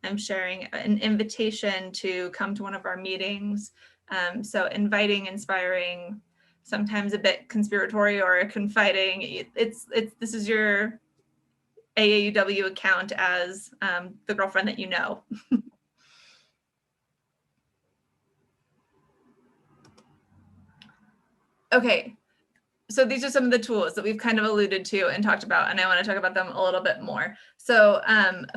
Speaker 2: I'm sharing an invitation to come to one of our meetings. So inviting, inspiring, sometimes a bit conspiratory or confiding. This is your AAUW account as the girlfriend that you know. Okay, so these are some of the tools that we've kind of alluded to and talked about, and I want to talk about them a little bit more. So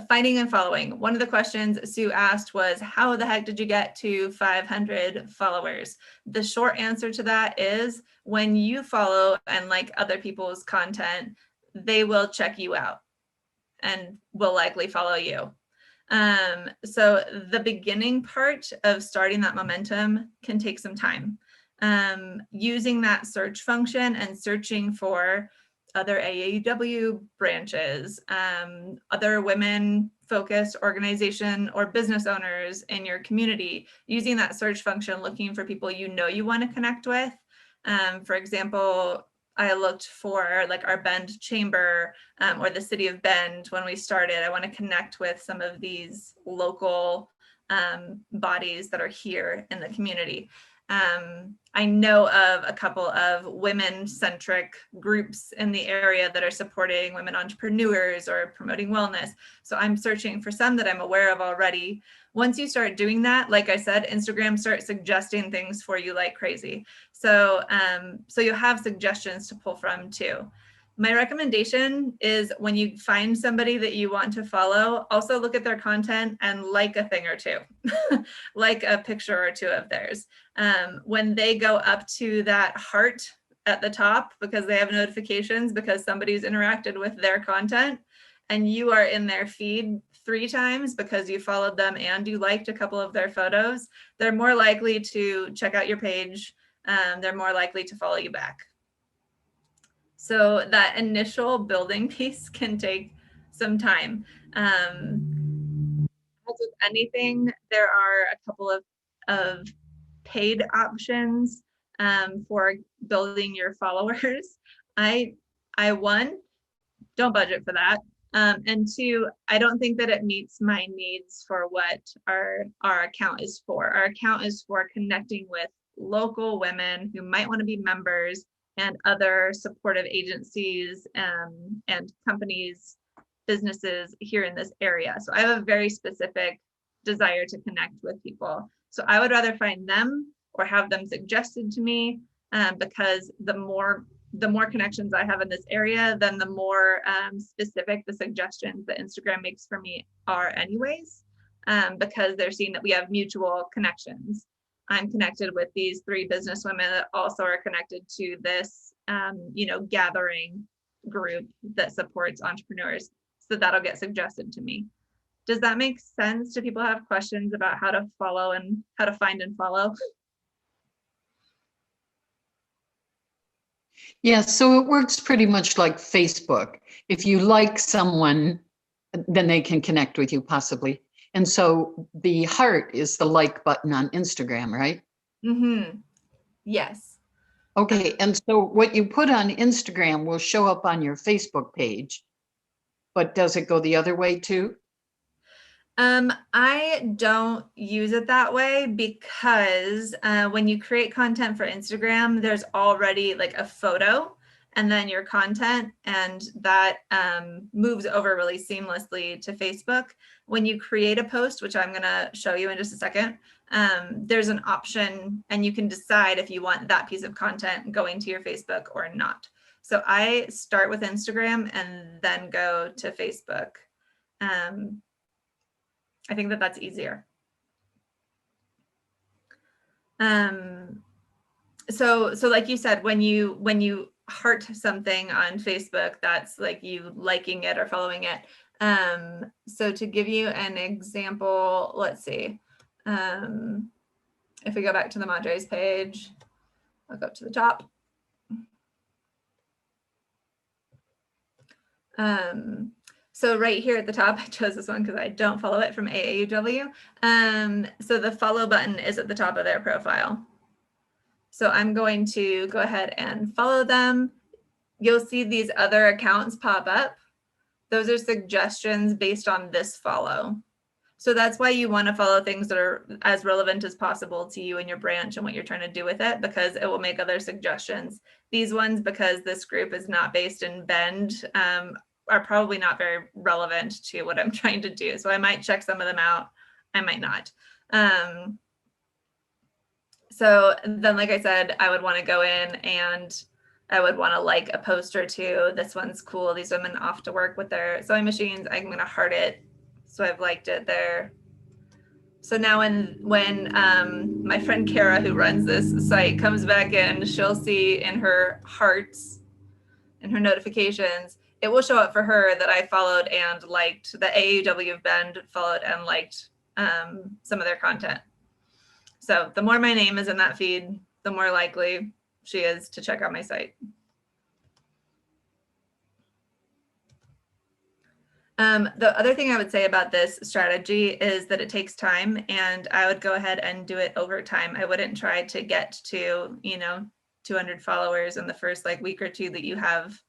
Speaker 2: finding and following. One of the questions Sue asked was, how the heck did you get to 500 followers? The short answer to that is when you follow and like other people's content, they will check you out and will likely follow you. So the beginning part of starting that momentum can take some time. Using that search function and searching for other AAUW branches, other women-focused organization or business owners in your community, using that search function, looking for people you want to connect with. For example, I looked for like our Bend Chamber or the City of Bend when we started. I want to connect with some of these local bodies that are here in the community. I know of a couple of women-centric groups in the area that are supporting women entrepreneurs or promoting wellness. So I'm searching for some that I'm aware of already. Once you start doing that, like I said, Instagram starts suggesting things for you like crazy. So, so you'll have suggestions to pull from too. My recommendation is when you find somebody that you want to follow, also look at their content and like a thing or two, like a picture or two of theirs. When they go up to that heart at the top because they have notifications because somebody's interacted with their content and you are in their feed 3 times because you followed them and you liked a couple of their photos, they're more likely to check out your page. They're more likely to follow you back. So that initial building piece can take some time. As with anything, there are a couple of paid options for building your followers. One, don't budget for that. And 2, I don't think that it meets my needs for what our account is for. Our account is for connecting with local women who might want to be members and other supportive agencies and companies, businesses here in this area. So I have a very specific desire to connect with people. So I would rather find them or have them suggested to me because the more connections I have in this area, then the more specific the suggestions that Instagram makes for me are anyways, because they're seeing that we have mutual connections. I'm connected with these 3 businesswomen that also are connected to this, gathering group that supports entrepreneurs. So that'll get suggested to me. Does that make sense? Do people have questions about how to follow and how to find and follow?
Speaker 4: Yeah, so it works pretty much like Facebook. If you like someone, then they can connect with you possibly. And so the heart is the like button on Instagram, right?
Speaker 2: Mm-hmm. Yes.
Speaker 4: Okay, and so what you put on Instagram will show up on your Facebook page, but does it go the other way too?
Speaker 2: I don't use it that way because when you create content for Instagram, there's already like a photo and then your content, and that moves over really seamlessly to Facebook. When you create a post, which I'm going to show you in just a second, there's an option and you can decide if you want that piece of content going to your Facebook or not. So I start with Instagram and then go to Facebook. I think that that's easier. So like you said, when you heart something on Facebook, that's like you liking it or following it. So to give you an example, let's see. If we go back to the Madres page, I'll go up to the top. So right here at the top, I chose this one because I don't follow it, from AAUW. So the follow button is at the top of their profile. So I'm going to go ahead and follow them. You'll see these other accounts pop up. Those are suggestions based on this follow. So that's why you want to follow things that are as relevant as possible to you and your branch and what you're trying to do with it, because it will make other suggestions. These ones, because this group is not based in Bend, are probably not very relevant to what I'm trying to do. So I might check some of them out. I might not. So then, like I said, I would want to go in and I would want to like a post or two. This one's cool. These women off to work with their sewing machines. I'm going to heart it. So I've liked it there. So now when my friend Kara, who runs this site, comes back in, she'll see in her hearts, in her notifications, it will show up for her that I followed and liked, the AAUW of Bend followed and liked some of their content. So the more my name is in that feed, the more likely she is to check out my site. The other thing I would say about this strategy is that it takes time, and I would go ahead and do it over time. I wouldn't try to get to, 200 followers in the first week or two that you have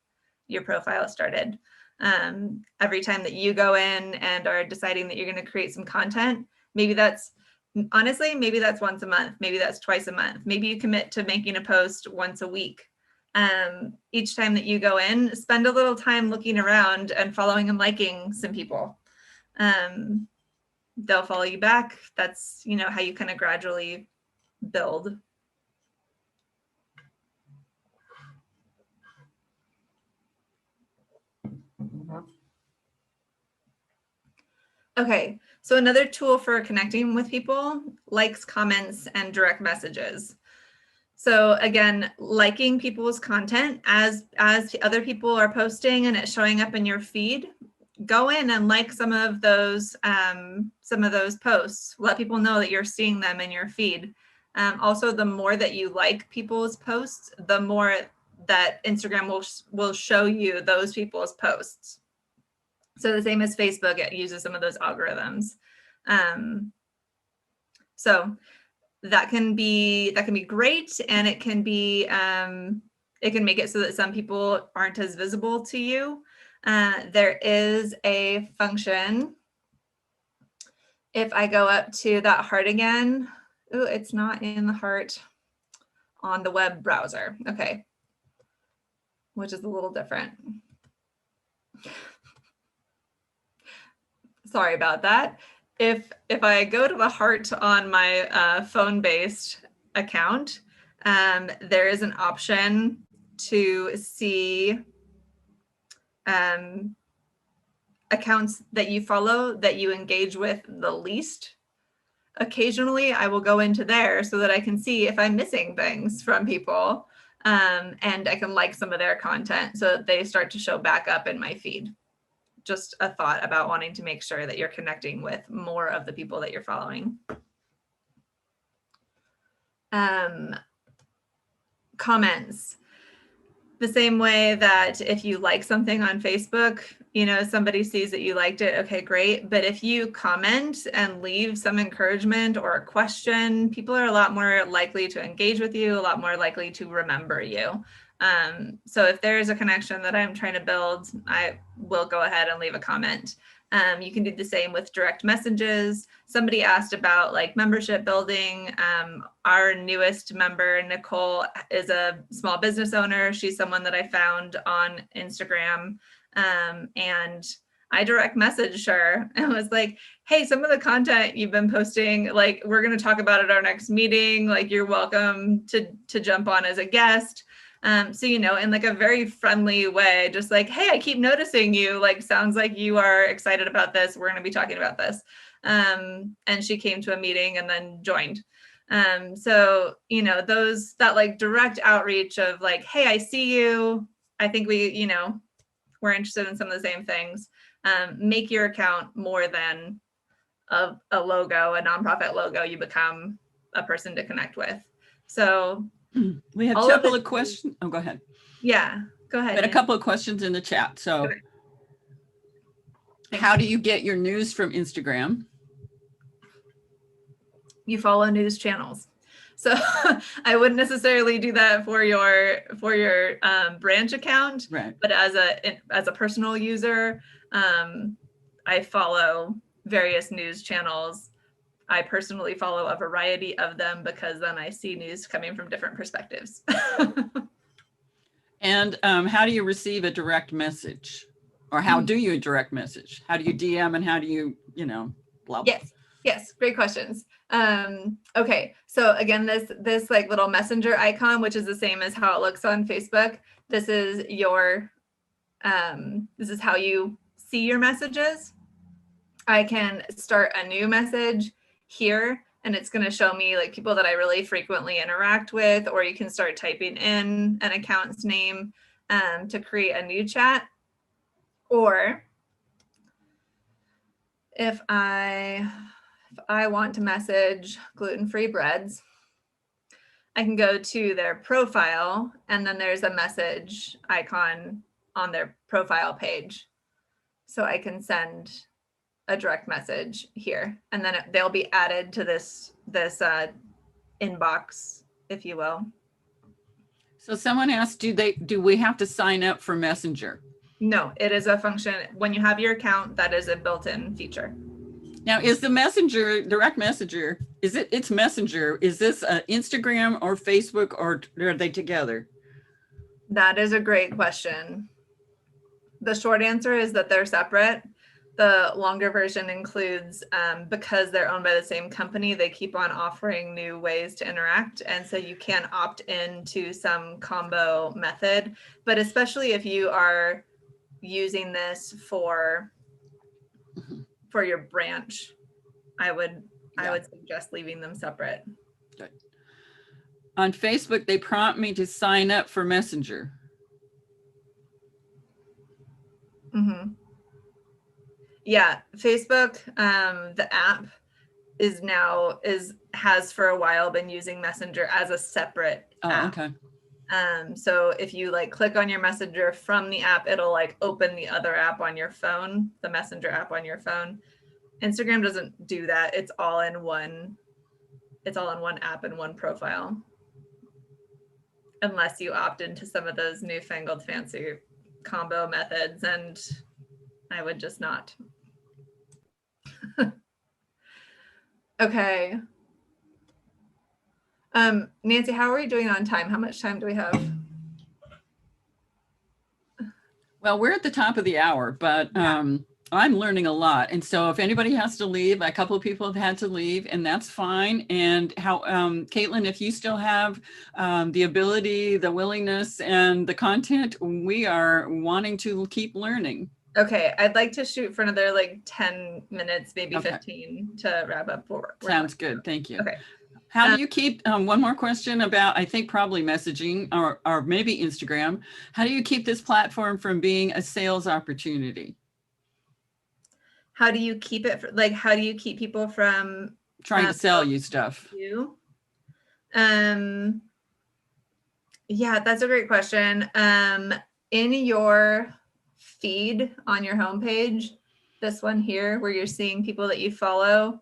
Speaker 2: your profile started. Every time that you go in and are deciding that you're going to create some content, maybe that's once a month, maybe that's twice a month. Maybe you commit to making a post once a week. Each time that you go in, spend a little time looking around and following and liking some people. They'll follow you back. That's, how you kind of gradually build. Okay, so another tool for connecting with people, likes, comments, and direct messages. So again, liking people's content as other people are posting and it's showing up in your feed, go in and like some of those posts. Let people know that you're seeing them in your feed. Also, the more that you like people's posts, the more that Instagram will show you those people's posts. So the same as Facebook, it uses some of those algorithms. So that can be great, and it can be it can make it so that some people aren't as visible to you. There is a function. If I go up to that heart again, oh, it's not in the heart on the web browser. Okay, which is a little different. Sorry about that. If I go to the heart on my phone-based account, there is an option to see accounts that you follow that you engage with the least. Occasionally, I will go into there so that I can see if I'm missing things from people, and I can like some of their content so that they start to show back up in my feed. Just a thought about wanting to make sure that you're connecting with more of the people that you're following. Comments. The same way that if you like something on Facebook, you know, somebody sees that you liked it, okay, great. But if you comment and leave some encouragement or a question, people are a lot more likely to engage with you, a lot more likely to remember you. So if there is a connection that I'm trying to build, I will go ahead and leave a comment. You can do the same with direct messages. Somebody asked about like membership building. Our newest member, Nicole, is a small business owner. She's someone that I found on Instagram. And I direct messaged her and was like, hey, some of the content you've been posting, like we're going to talk about at our next meeting. Like you're welcome to jump on as a guest. So, you know, in like a very friendly way, just like, hey, I keep noticing you, like, sounds like you are excited about this. We're going to be talking about this. And she came to a meeting and then joined. So, you know, that like direct outreach of like, hey, I see you. I think we're interested in some of the same things. Make your account more than a logo, a nonprofit logo. You become a person to connect with. So
Speaker 1: we have a couple of questions. Oh, go ahead.
Speaker 2: Yeah, go ahead.
Speaker 1: We had a couple of questions in the chat. So how do you get your news from Instagram?
Speaker 2: You follow news channels. So I wouldn't necessarily do that for your branch account,
Speaker 1: right?
Speaker 2: But as a personal user, I follow various news channels. I personally follow a variety of them because then I see news coming from different perspectives.
Speaker 1: And how do you receive a direct message? Or how do you direct message? How do you DM and how do you, blah, blah?
Speaker 2: Yes, great questions. Okay, so again, this like little messenger icon, which is the same as how it looks on Facebook. This is this is how you see your messages. I can start a new message here and it's going to show me like people that I really frequently interact with, or you can start typing in an account's name to create a new chat. Or if I want to message gluten-free breads, I can go to their profile and then there's a message icon on their profile page. So I can send a direct message here and then they'll be added to this inbox, if you will.
Speaker 1: So someone asked, do we have to sign up for Messenger?
Speaker 2: No, it is a function. When you have your account, that is a built-in feature.
Speaker 1: Now, is the Messenger, direct messenger, it's Messenger, is this Instagram or Facebook or are they together?
Speaker 2: That is a great question. The short answer is that they're separate. The longer version includes, because they're owned by the same company, they keep on offering new ways to interact. And so you can opt into some combo method, but especially if you are using this for your branch, I would suggest leaving them separate.
Speaker 1: Good. On Facebook, they prompt me to sign up for Messenger.
Speaker 2: Mm-hmm. Yeah, Facebook, the app has for a while been using Messenger as a separate app.
Speaker 1: Okay.
Speaker 2: So if you like click on your Messenger from the app, it'll like open the other app on your phone, the Messenger app on your phone. Instagram doesn't do that. It's all in one app and one profile. Unless you opt into some of those newfangled fancy combo methods, and I would just not. Okay. Nancy, how are we doing on time? How much time do we have?
Speaker 1: Well, we're at the top of the hour, but I'm learning a lot. And so if anybody has to leave, a couple of people have had to leave, and that's fine. And how, Kaitlin, if you still have the ability, the willingness, and the content, we are wanting to keep learning.
Speaker 2: Okay, I'd like to shoot for another like 10 minutes, maybe 15 to wrap up.
Speaker 1: Sounds good. Thank you.
Speaker 2: Okay.
Speaker 1: How do you keep, one more question about, I think probably messaging or maybe Instagram. How do you keep this platform from being a sales opportunity?
Speaker 2: How do you keep it, how do you keep people from
Speaker 1: trying to sell you stuff?
Speaker 2: Yeah, that's a great question. In your feed on your homepage, this one here, where you're seeing people that you follow,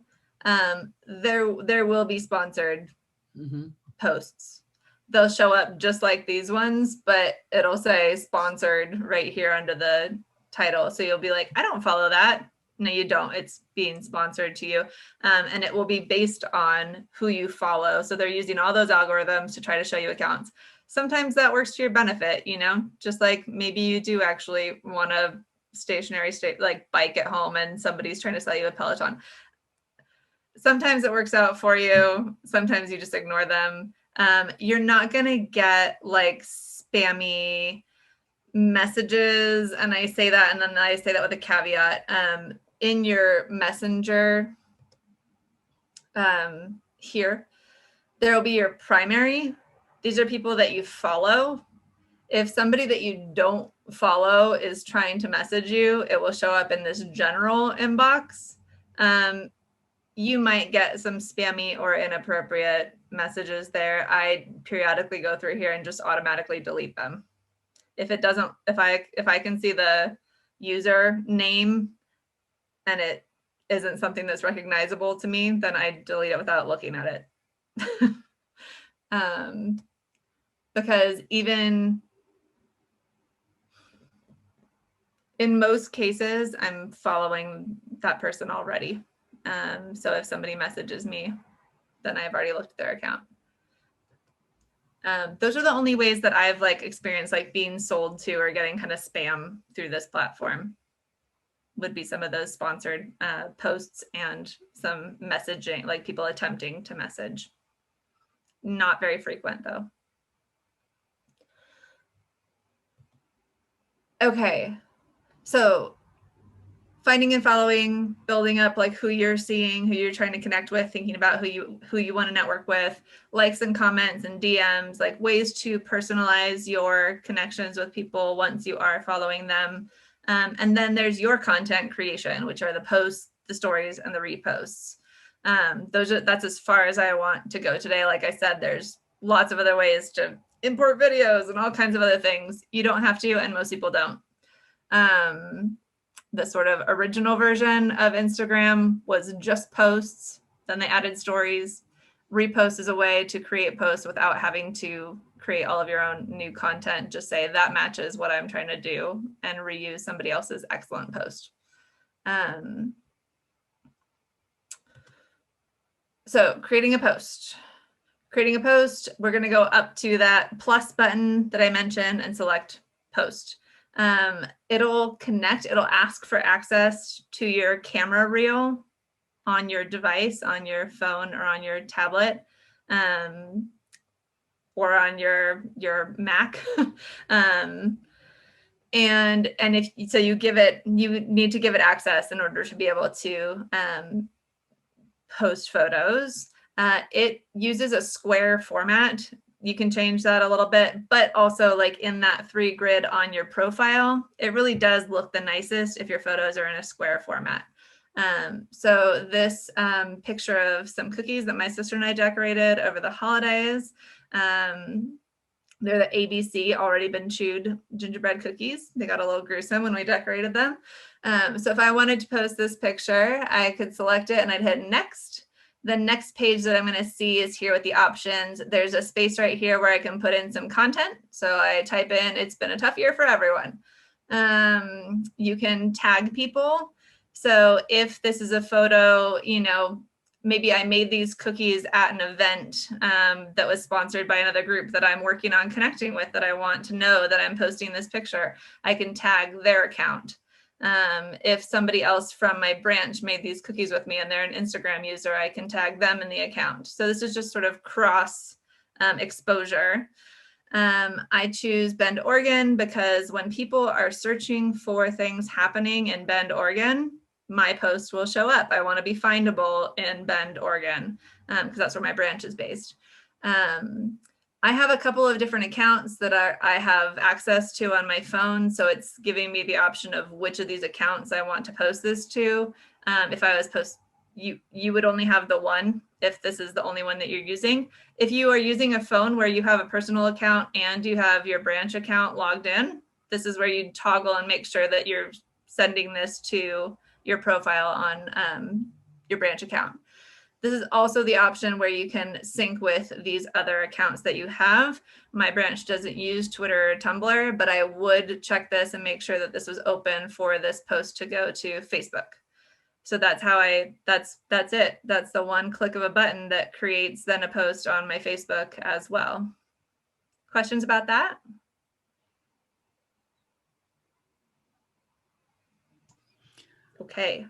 Speaker 2: there will be sponsored
Speaker 1: Mhm.
Speaker 2: posts. They'll show up just like these ones, but it'll say sponsored right here under the title. So you'll be like, I don't follow that. No, you don't. It's being sponsored to you. And it will be based on who you follow. So they're using all those algorithms to try to show you accounts. Sometimes that works to your benefit, you know, just like maybe you do actually want a stationary state like bike at home and somebody's trying to sell you a Peloton. Sometimes it works out for you. Sometimes you just ignore them. You're not going to get like spammy messages. And I say that, and then I say that with a caveat. In your messenger here, there will be your primary. These are people that you follow. If somebody that you don't follow is trying to message you, it will show up in this general inbox. You might get some spammy or inappropriate messages there. I periodically go through here and just automatically delete them. If it doesn't, if I can see the user name and it isn't something that's recognizable to me, then I delete it without looking at it. Because even in most cases, I'm following that person already. So if somebody messages me, then I've already looked at their account. Those are the only ways that I've like experienced like being sold to or getting kind of spam through this platform. Would be some of those sponsored posts and some messaging, like people attempting to message. Not very frequent though. Okay, so finding and following, building up like who you're seeing, who you're trying to connect with, thinking about who you want to network with, likes and comments and DMs, like ways to personalize your connections with people once you are following them. And then there's your content creation, which are the posts, the stories, and the reposts. That's as far as I want to go today. Like I said, there's lots of other ways to import videos and all kinds of other things. You don't have to, and most people don't. The sort of original version of Instagram was just posts. Then they added stories. Repost is a way to create posts without having to create all of your own new content. Just say that matches what I'm trying to do and reuse somebody else's excellent post. So creating a post. Creating a post, we're going to go up to that plus button that I mentioned and select post. It'll connect, it'll ask for access to your camera reel on your device, on your phone or on your tablet, or on your Mac. And if so, you need to give it access in order to be able to post photos. It uses a square format. You can change that a little bit, but also like in that 3 grid on your profile, it really does look the nicest if your photos are in a square format. So this picture of some cookies that my sister and I decorated over the holidays, they're the ABC already been chewed gingerbread cookies. They got a little gruesome when we decorated them. So if I wanted to post this picture, I could select it and I'd hit next. The next page that I'm going to see is here with the options. There's a space right here where I can put in some content. So I type in, it's been a tough year for everyone. You can tag people. So if this is a photo, you know, maybe I made these cookies at an event that was sponsored by another group that I'm working on connecting with, that I want to know that I'm posting this picture, I can tag their account. If somebody else from my branch made these cookies with me and they're an Instagram user, I can tag them in the account. So this is just sort of cross exposure. I choose Bend, Oregon, because when people are searching for things happening in Bend, Oregon, my post will show up. I want to be findable in Bend, Oregon, because that's where my branch is based. I have a couple of different accounts that I have access to on my phone. So it's giving me the option of which of these accounts I want to post this to. If I was you would only have the one if this is the only one that you're using. If you are using a phone where you have a personal account and you have your branch account logged in, this is where you toggle and make sure that you're sending this to your profile on your branch account. This is also the option where you can sync with these other accounts that you have. My branch doesn't use Twitter or Tumblr, but I would check this and make sure that this was open for this post to go to Facebook. So that's how that's it. That's the one click of a button that creates then a post on my Facebook as well. Questions about that? Okay.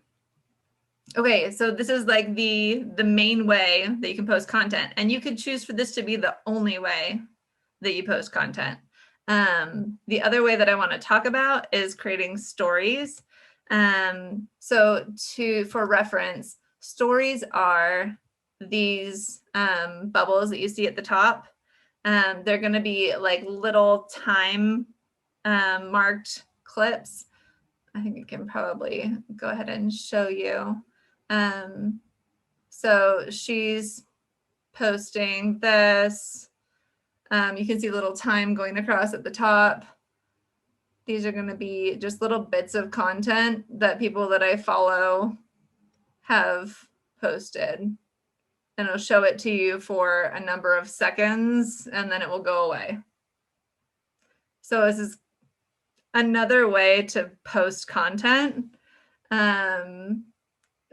Speaker 2: Okay, so this is like the main way that you can post content, and you could choose for this to be the only way that you post content. The other way that I want to talk about is creating stories. So for reference, stories are these bubbles that you see at the top. They're going to be like little time marked clips. I think I can probably go ahead and show you. So she's posting this. You can see a little time going across at the top. These are going to be just little bits of content that people that I follow have posted. And it'll show it to you for a number of seconds, and then it will go away. So this is another way to post content.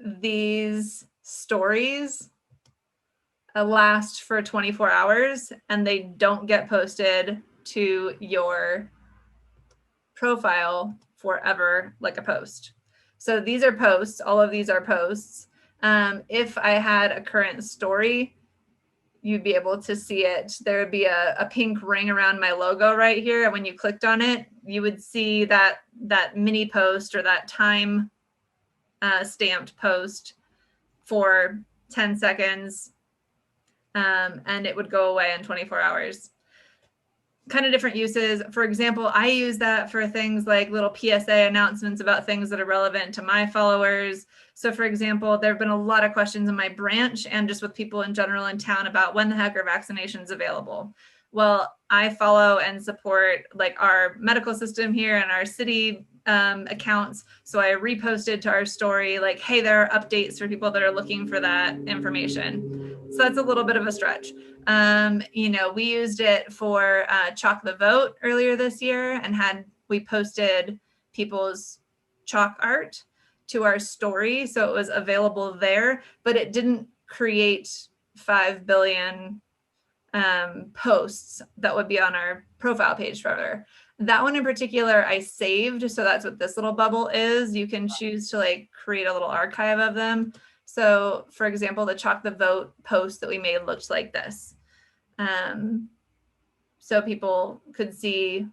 Speaker 2: These stories last for 24 hours and they don't get posted to your profile forever like a post. So these are posts. All of these are posts. If I had a current story, you'd be able to see it. There would be a pink ring around my logo right here. And when you clicked on it, you would see that mini post or that time stamped post for 10 seconds. And it would go away in 24 hours. Kind of different uses. For example, I use that for things like little PSA announcements about things that are relevant to my followers. So for example, there have been a lot of questions in my branch and just with people in general in town about when the heck are vaccinations available. Well, I follow and support like our medical system here and our city accounts. So I reposted to our story like, hey, there are updates for people that are looking for that information. So that's a little bit of a stretch. We used it for Chalk the Vote earlier this year and we posted people's chalk art to our story. So it was available there, but it didn't create 5 billion posts that would be on our profile page forever. That one in particular, I saved. So that's what this little bubble is. You can choose to like create a little archive of them. So for example, the Chalk the Vote post that we made looked like this. So people could see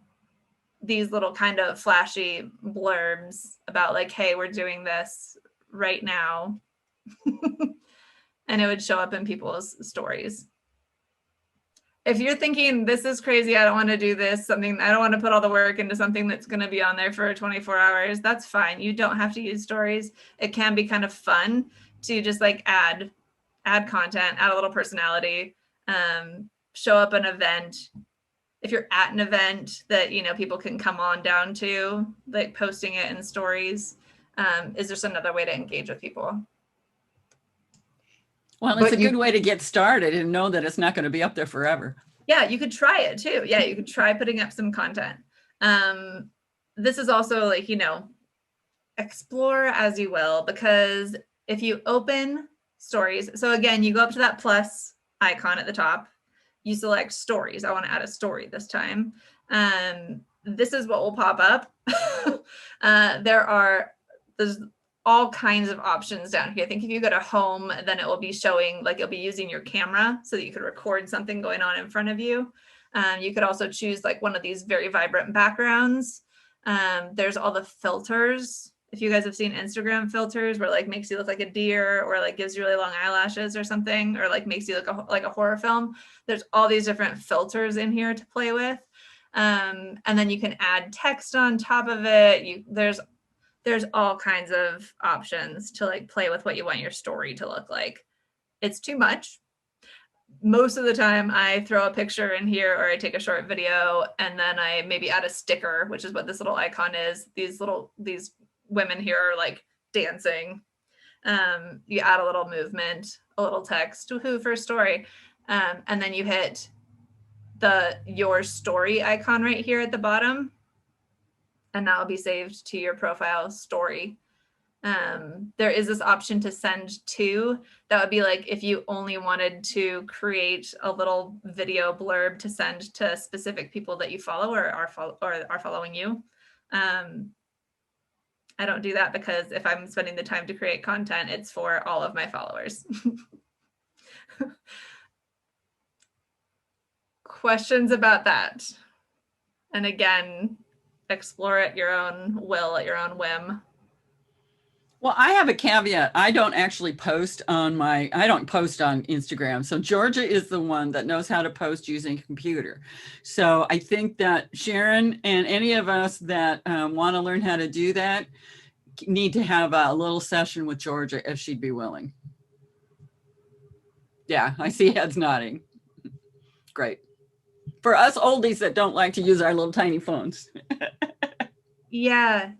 Speaker 2: these little kind of flashy blurbs about like, hey, we're doing this right now. And it would show up in people's stories. If you're thinking this is crazy, I don't want to do this, I don't want to put all the work into something that's going to be on there for 24 hours, that's fine. You don't have to use stories. It can be kind of fun to just like add content, add a little personality, show up an event. If you're at an event that, people can come on down to, like posting it in stories, is just another way to engage with people.
Speaker 1: Well, it's a good way to get started and know that it's not going to be up there forever.
Speaker 2: Yeah, you could try it too. Yeah, you could try putting up some content. This is also like, explore as you will, because if you open stories, so again, you go up to that plus icon at the top, you select stories. I want to add a story this time. This is what will pop up. There's all kinds of options down here. I think if you go to home, then it will be showing, like it'll be using your camera so that you could record something going on in front of you. You could also choose like one of these very vibrant backgrounds. There's all the filters. If you guys have seen Instagram filters where like makes you look like a deer or like gives you really long eyelashes or something, or like makes you look like a horror film, there's all these different filters in here to play with. And then you can add text on top of it. There's all kinds of options to like play with what you want your story to look like. it's too much. Most of the time I throw a picture in here or I take a short video and then I maybe add a sticker, which is what this little icon is. These women here are like dancing. You add a little movement, a little text, woohoo for a story. And then you hit your story icon right here at the bottom. And that will be saved to your profile story. There is this option to send to. That would be like if you only wanted to create a little video blurb to send to specific people that you follow or are following you. I don't do that because if I'm spending the time to create content, it's for all of my followers. Questions about that? And again, explore at your own will, at your own whim.
Speaker 1: Well, I have a caveat. I don't actually post on Instagram. So Georgia is the one that knows how to post using a computer. So I think that Sharon and any of us that want to learn how to do that need to have a little session with Georgia if she'd be willing. Yeah, I see heads nodding. Great. For us oldies that don't like to use our little tiny phones.
Speaker 2: Yeah.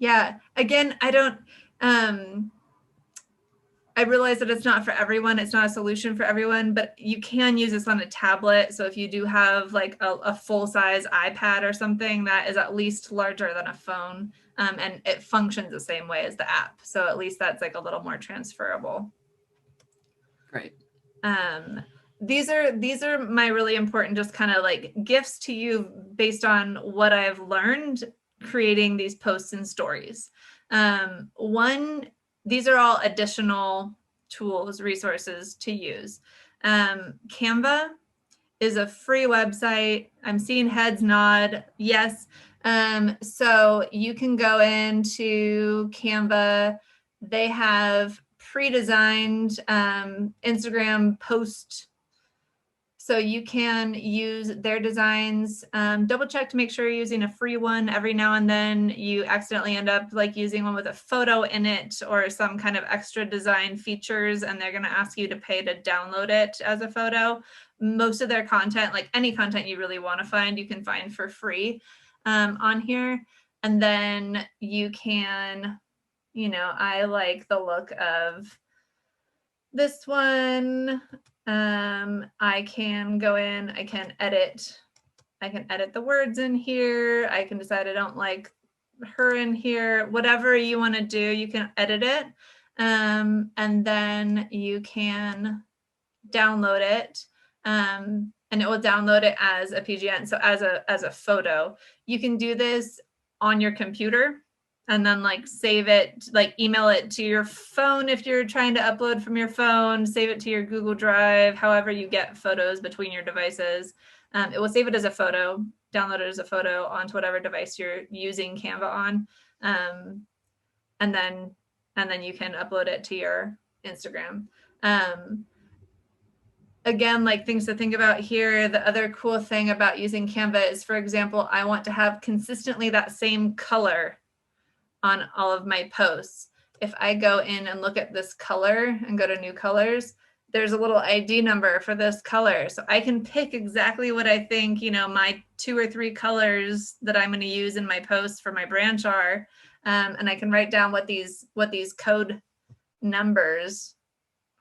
Speaker 2: Again, I realize that it's not for everyone. It's not a solution for everyone, but you can use this on a tablet. So if you do have like a full-size iPad or something that is at least larger than a phone, and it functions the same way as the app. So at least that's like a little more transferable.
Speaker 1: Great.
Speaker 2: These are my really important just kind of like gifts to you based on what I've learned creating these posts and stories. These are all additional tools, resources to use. Canva is a free website. I'm seeing heads nod. Yes. So you can go into Canva. They have pre-designed Instagram post. So you can use their designs, double check to make sure you're using a free one. Every now and then you accidentally end up like using one with a photo in it or some kind of extra design features, and they're gonna ask you to pay to download it as a photo. Most of their content, like any content you really wanna find, you can find for free on here. And then you can, I like the look of this one. I can go in, I can edit the words in here. I can decide I don't like her in here. Whatever you want to do, you can edit it. And then you can download it. And it will download it as a PGN. So as a photo. You can do this on your computer and then like save it, like email it to your phone if you're trying to upload from your phone, save it to your Google Drive, however you get photos between your devices. It will save it as a photo, download it as a photo onto whatever device you're using Canva on. And then you can upload it to your Instagram. Again, like things to think about here, the other cool thing about using Canva is, for example, I want to have consistently that same color on all of my posts. If I go in and look at this color and go to new colors, there's a little ID number for this color. So I can pick exactly what I think, my 2 or 3 colors that I'm going to use in my posts for my branch are. And I can write down what these code numbers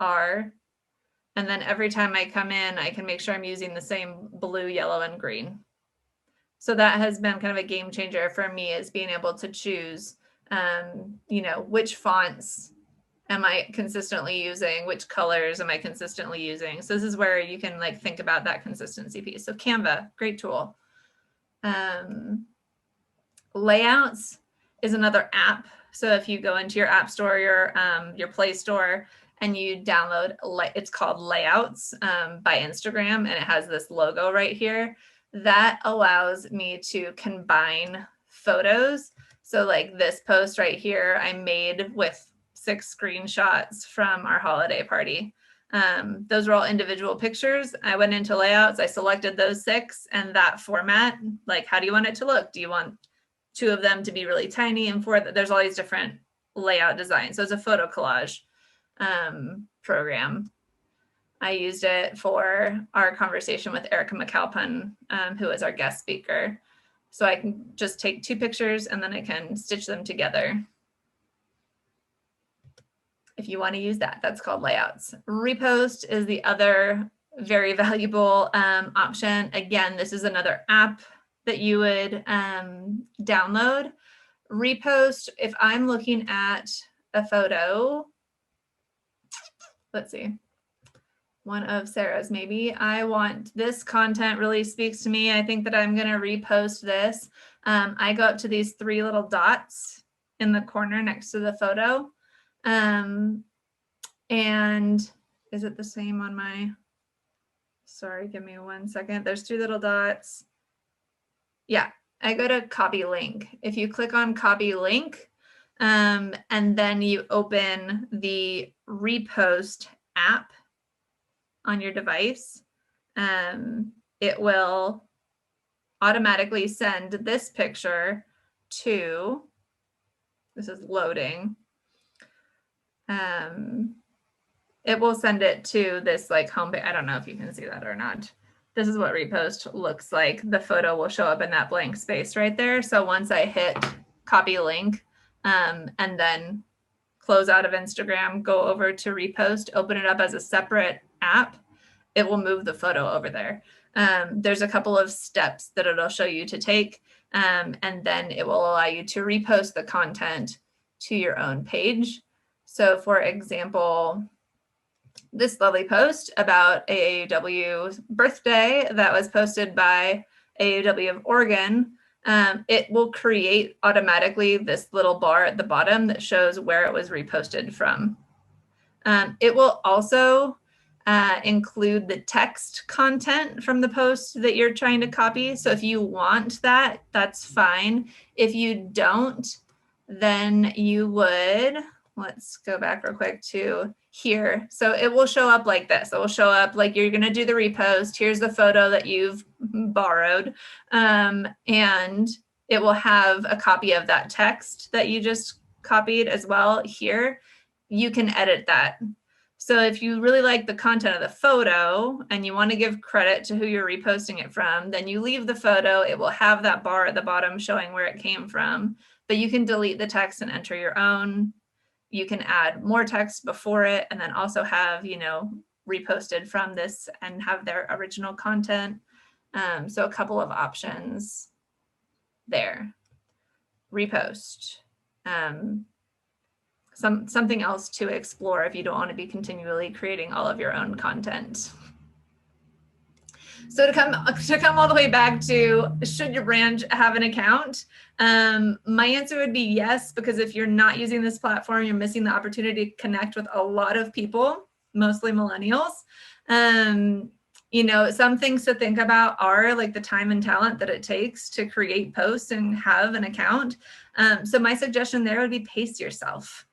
Speaker 2: are. And then every time I come in, I can make sure I'm using the same blue, yellow, and green. So that has been kind of a game changer for me, is being able to choose which fonts am I consistently using, which colors am I consistently using. So this is where you can like think about that consistency piece. So Canva, great tool. Layouts is another app. So if you go into your app store, your Play Store, and you download, it's called Layouts by Instagram, and it has this logo right here. That allows me to combine photos. So like this post right here, I made with 6 screenshots from our holiday party. Those were all individual pictures. I went into Layouts, I selected those 6 and that format, like how do you want it to look? Do you want 2 of them to be really tiny and 4? There's all these different layout designs. So it's a photo collage program. I used it for our conversation with Erica McAlpin, who is our guest speaker. So I can just take 2 pictures and then I can stitch them together. If you want to use that, that's called layouts. Repost is the other very valuable option. Again, this is another app that you would download. Repost, if I'm looking at a photo, let's see, one of Sarah's maybe, I want this content really speaks to me. I think that I'm going to repost this. I go up to these 3 little dots in the corner next to the photo. And is it the same on my, sorry, give me 1 second. There's 3 little dots. Yeah, I go to copy link. If you click on copy link, and then you open the Repost app on your device, it will automatically send this picture to, this is loading. It will send it to this like homepage. I don't know if you can see that or not. This is what Repost looks like. The photo will show up in that blank space right there. So once I hit copy link, and then close out of Instagram, go over to Repost, open it up as a separate app, it will move the photo over there. There's a couple of steps that it'll show you to take, and then it will allow you to repost the content to your own page. So for example, this lovely post about AAUW's birthday that was posted by AAUW of Oregon, it will create automatically this little bar at the bottom that shows where it was reposted from. It will also include the text content from the post that you're trying to copy. So if you want that, that's fine. If you don't, then you would, let's go back real quick to here. So it will show up like this. It will show up like you're going to do the repost. Here's the photo that you've borrowed. And it will have a copy of that text that you just copied as well here. You can edit that. So if you really like the content of the photo and you want to give credit to who you're reposting it from, then you leave the photo. It will have that bar at the bottom showing where it came from, but you can delete the text and enter your own. You can add more text before it and then also have, you know, reposted from this and have their original content. So a couple of options there. Repost. Something else to explore if you don't want to be continually creating all of your own content. So to come all the way back to, should your brand have an account? My answer would be yes, because if you're not using this platform, you're missing the opportunity to connect with a lot of people, mostly millennials. You know, some things to think about are like the time and talent that it takes to create posts and have an account. So my suggestion there would be pace yourself.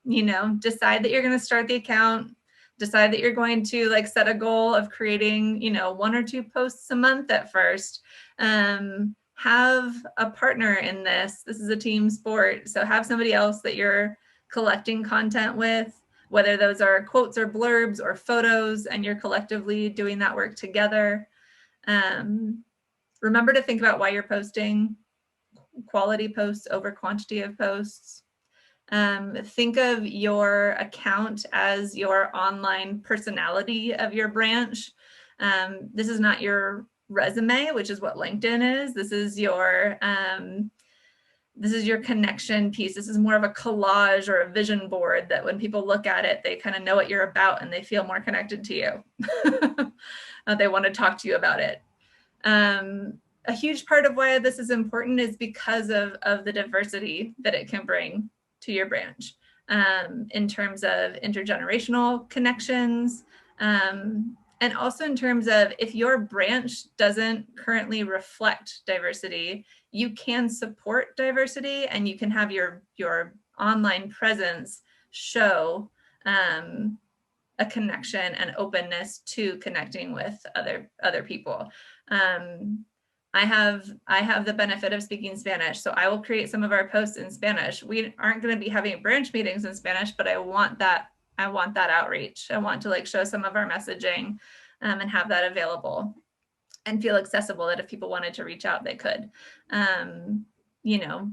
Speaker 2: You know, decide that you're going to start the account. Decide that you're going to like set a goal of creating, you know, 1 or 2 posts a month at first. Have a partner in this. This is a team sport. So have somebody else that you're collecting content with, whether those are quotes or blurbs or photos, and you're collectively doing that work together. Remember to think about why you're posting. Quality posts over quantity of posts. Think of your account as your online personality of your branch. This is not your resume, which is what LinkedIn is. This is your connection piece. This is more of a collage or a vision board that when people look at it, they kind of know what you're about and they feel more connected to you. They want to talk to you about it. A huge part of why this is important is because of the diversity that it can bring to your branch, in terms of intergenerational connections, and also in terms of if your branch doesn't currently reflect diversity, you can support diversity and you can have your online presence show a connection and openness to connecting with other people. I have the benefit of speaking Spanish, so I will create some of our posts in Spanish. We aren't going to be having branch meetings in Spanish, but I want I want that outreach. I want to like show some of our messaging and have that available and feel accessible, that if people wanted to reach out, they could. You know,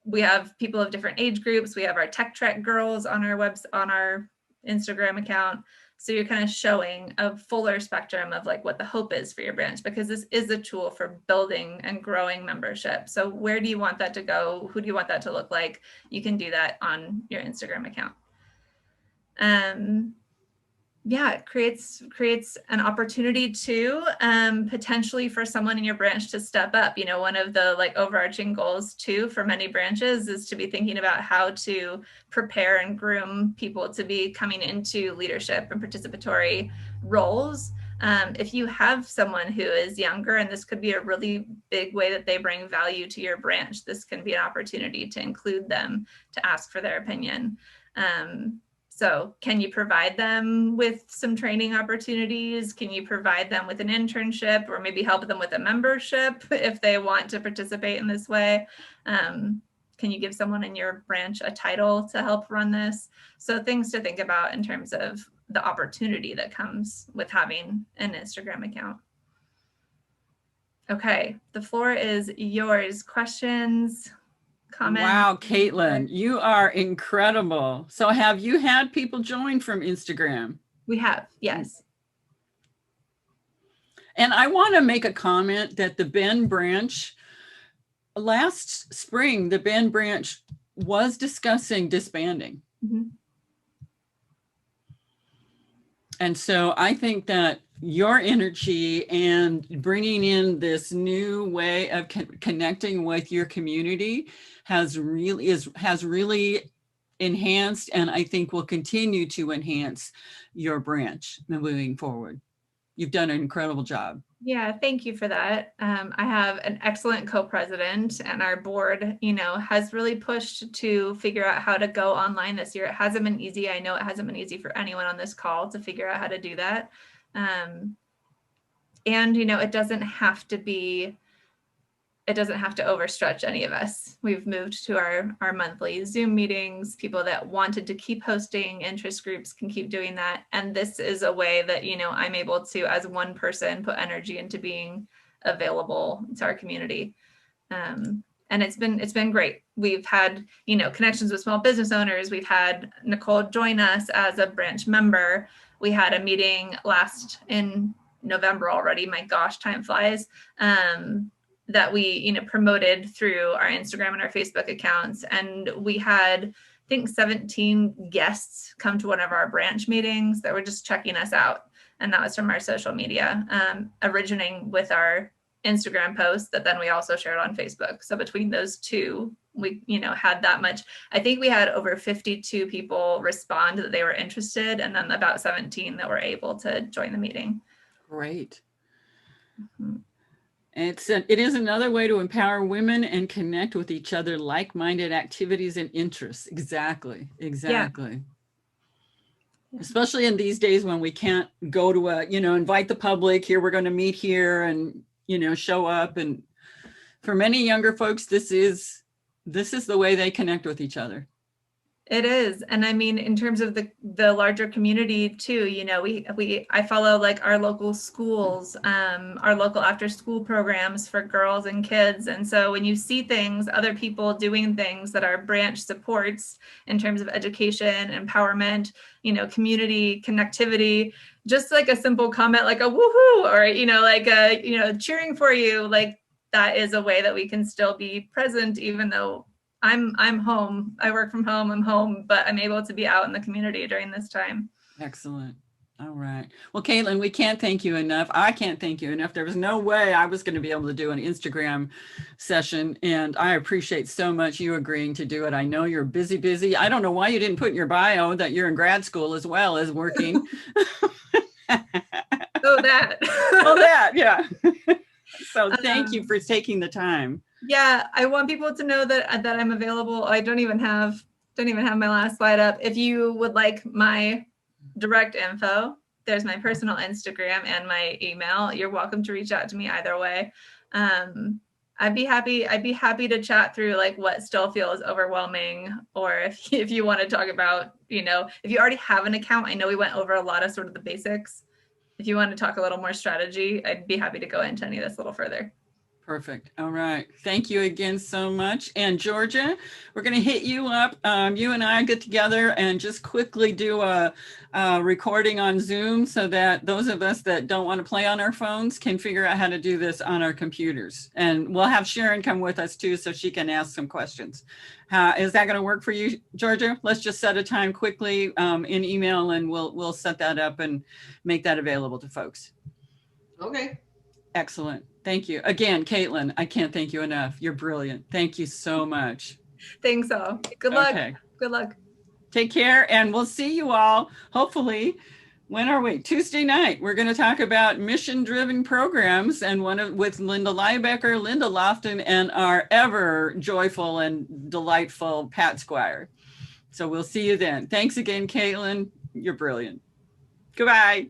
Speaker 2: we have people of different age groups. We have our Tech Trek girls on our Instagram account. So you're kind of showing a fuller spectrum of like what the hope is for your branch, because this is a tool for building and growing membership. So where do you want that to go? Who do you want that to look like? You can do that on your Instagram account. Yeah, it creates an opportunity to potentially for someone in your branch to step up. You know, one of the like overarching goals too for many branches is to be thinking about how to prepare and groom people to be coming into leadership and participatory roles. If you have someone who is younger, and this could be a really big way that they bring value to your branch, this can be an opportunity to include them, to ask for their opinion. So can you provide them with some training opportunities? Can you provide them with an internship, or maybe help them with a membership if they want to participate in this way? Can you give someone in your branch a title to help run this? So things to think about in terms of the opportunity that comes with having an Instagram account. Okay, the floor is yours. Questions? Comments?
Speaker 1: Wow, Kaitlin, you are incredible. So have you had people join from Instagram?
Speaker 2: We have, yes.
Speaker 1: And I want to make a comment that the Bend branch, last spring, the Bend branch was discussing disbanding.
Speaker 2: Mhm.
Speaker 1: And so I think that your energy and bringing in this new way of connecting with your community has really enhanced, and I think will continue to enhance your branch moving forward. You've done an incredible job.
Speaker 2: Yeah, thank you for that. I have an excellent co-president, and our board, you know, has really pushed to figure out how to go online this year. It hasn't been easy. I know it hasn't been easy for anyone on this call to figure out how to do that. And, you know, it doesn't have to overstretch any of us. We've moved to our monthly Zoom meetings. People that wanted to keep hosting interest groups can keep doing that. And this is a way that, you know, I'm able to, as one person, put energy into being available to our community. And it's been great. We've had, you know, connections with small business owners. We've had Nicole join us as a branch member. We had a meeting last in November already. My gosh, time flies. That we, you know, promoted through our Instagram and our Facebook accounts. And we had, I think, 17 guests come to one of our branch meetings that were just checking us out. And that was from our social media, originating with our Instagram post that then we also shared on Facebook. So between those two, we, you know, had that much. I think we had over 52 people respond that they were interested, and then about 17 that were able to join the meeting.
Speaker 1: Great.
Speaker 2: Mm-hmm.
Speaker 1: It is another way to empower women and connect with each other, like-minded activities and interests. Exactly. Yeah. Especially in these days when we can't go to invite the public here, we're going to meet here and, you know, show up. And for many younger folks, this is the way they connect with each other.
Speaker 2: It is. And I mean, in terms of the larger community too, you know, I follow like our local schools, our local after school programs for girls and kids. And so when you see things, other people doing things that our branch supports in terms of education, empowerment, you know, community connectivity, just like a simple comment, like a woohoo, or, you know, like a, you know, cheering for you, like that is a way that we can still be present, even though I'm home. I work from home. I'm home, but I'm able to be out in the community during this time.
Speaker 1: Excellent. All right. Well, Kaitlin, we can't thank you enough. I can't thank you enough. There was no way I was going to be able to do an Instagram session, and I appreciate so much you agreeing to do it. I know you're busy. I don't know why you didn't put in your bio that you're in grad school as well as working.
Speaker 2: Oh, that.
Speaker 1: Yeah. So thank you for taking the time.
Speaker 2: Yeah, I want people to know that I'm available. I don't even have my last slide up. If you would like my direct info, there's my personal Instagram and my email. You're welcome to reach out to me either way. I'd be happy to chat through like what still feels overwhelming, or if you want to talk about, if you already have an account. I know we went over a lot of sort of the basics. If you want to talk a little more strategy, I'd be happy to go into any of this a little further.
Speaker 1: Perfect. All right. Thank you again so much. And Georgia, we're going to hit you up. You and I get together and just quickly do a recording on Zoom so that those of us that don't want to play on our phones can figure out how to do this on our computers. And we'll have Sharon come with us too, so she can ask some questions. Is that going to work for you, Georgia? Let's just set a time quickly in email, and we'll set that up and make that available to folks.
Speaker 5: Okay.
Speaker 1: Excellent. Thank you. Again, Kaitlin, I can't thank you enough. You're brilliant. Thank you so much.
Speaker 2: Thanks all. Good luck.
Speaker 1: Okay.
Speaker 2: Good luck.
Speaker 1: Take care, and we'll see you all, hopefully, when are we? Tuesday night. We're going to talk about mission-driven programs, and with Linda Liebecker, Linda Lofton, and our ever joyful and delightful Pat Squire. So we'll see you then. Thanks again, Kaitlin. You're brilliant. Goodbye.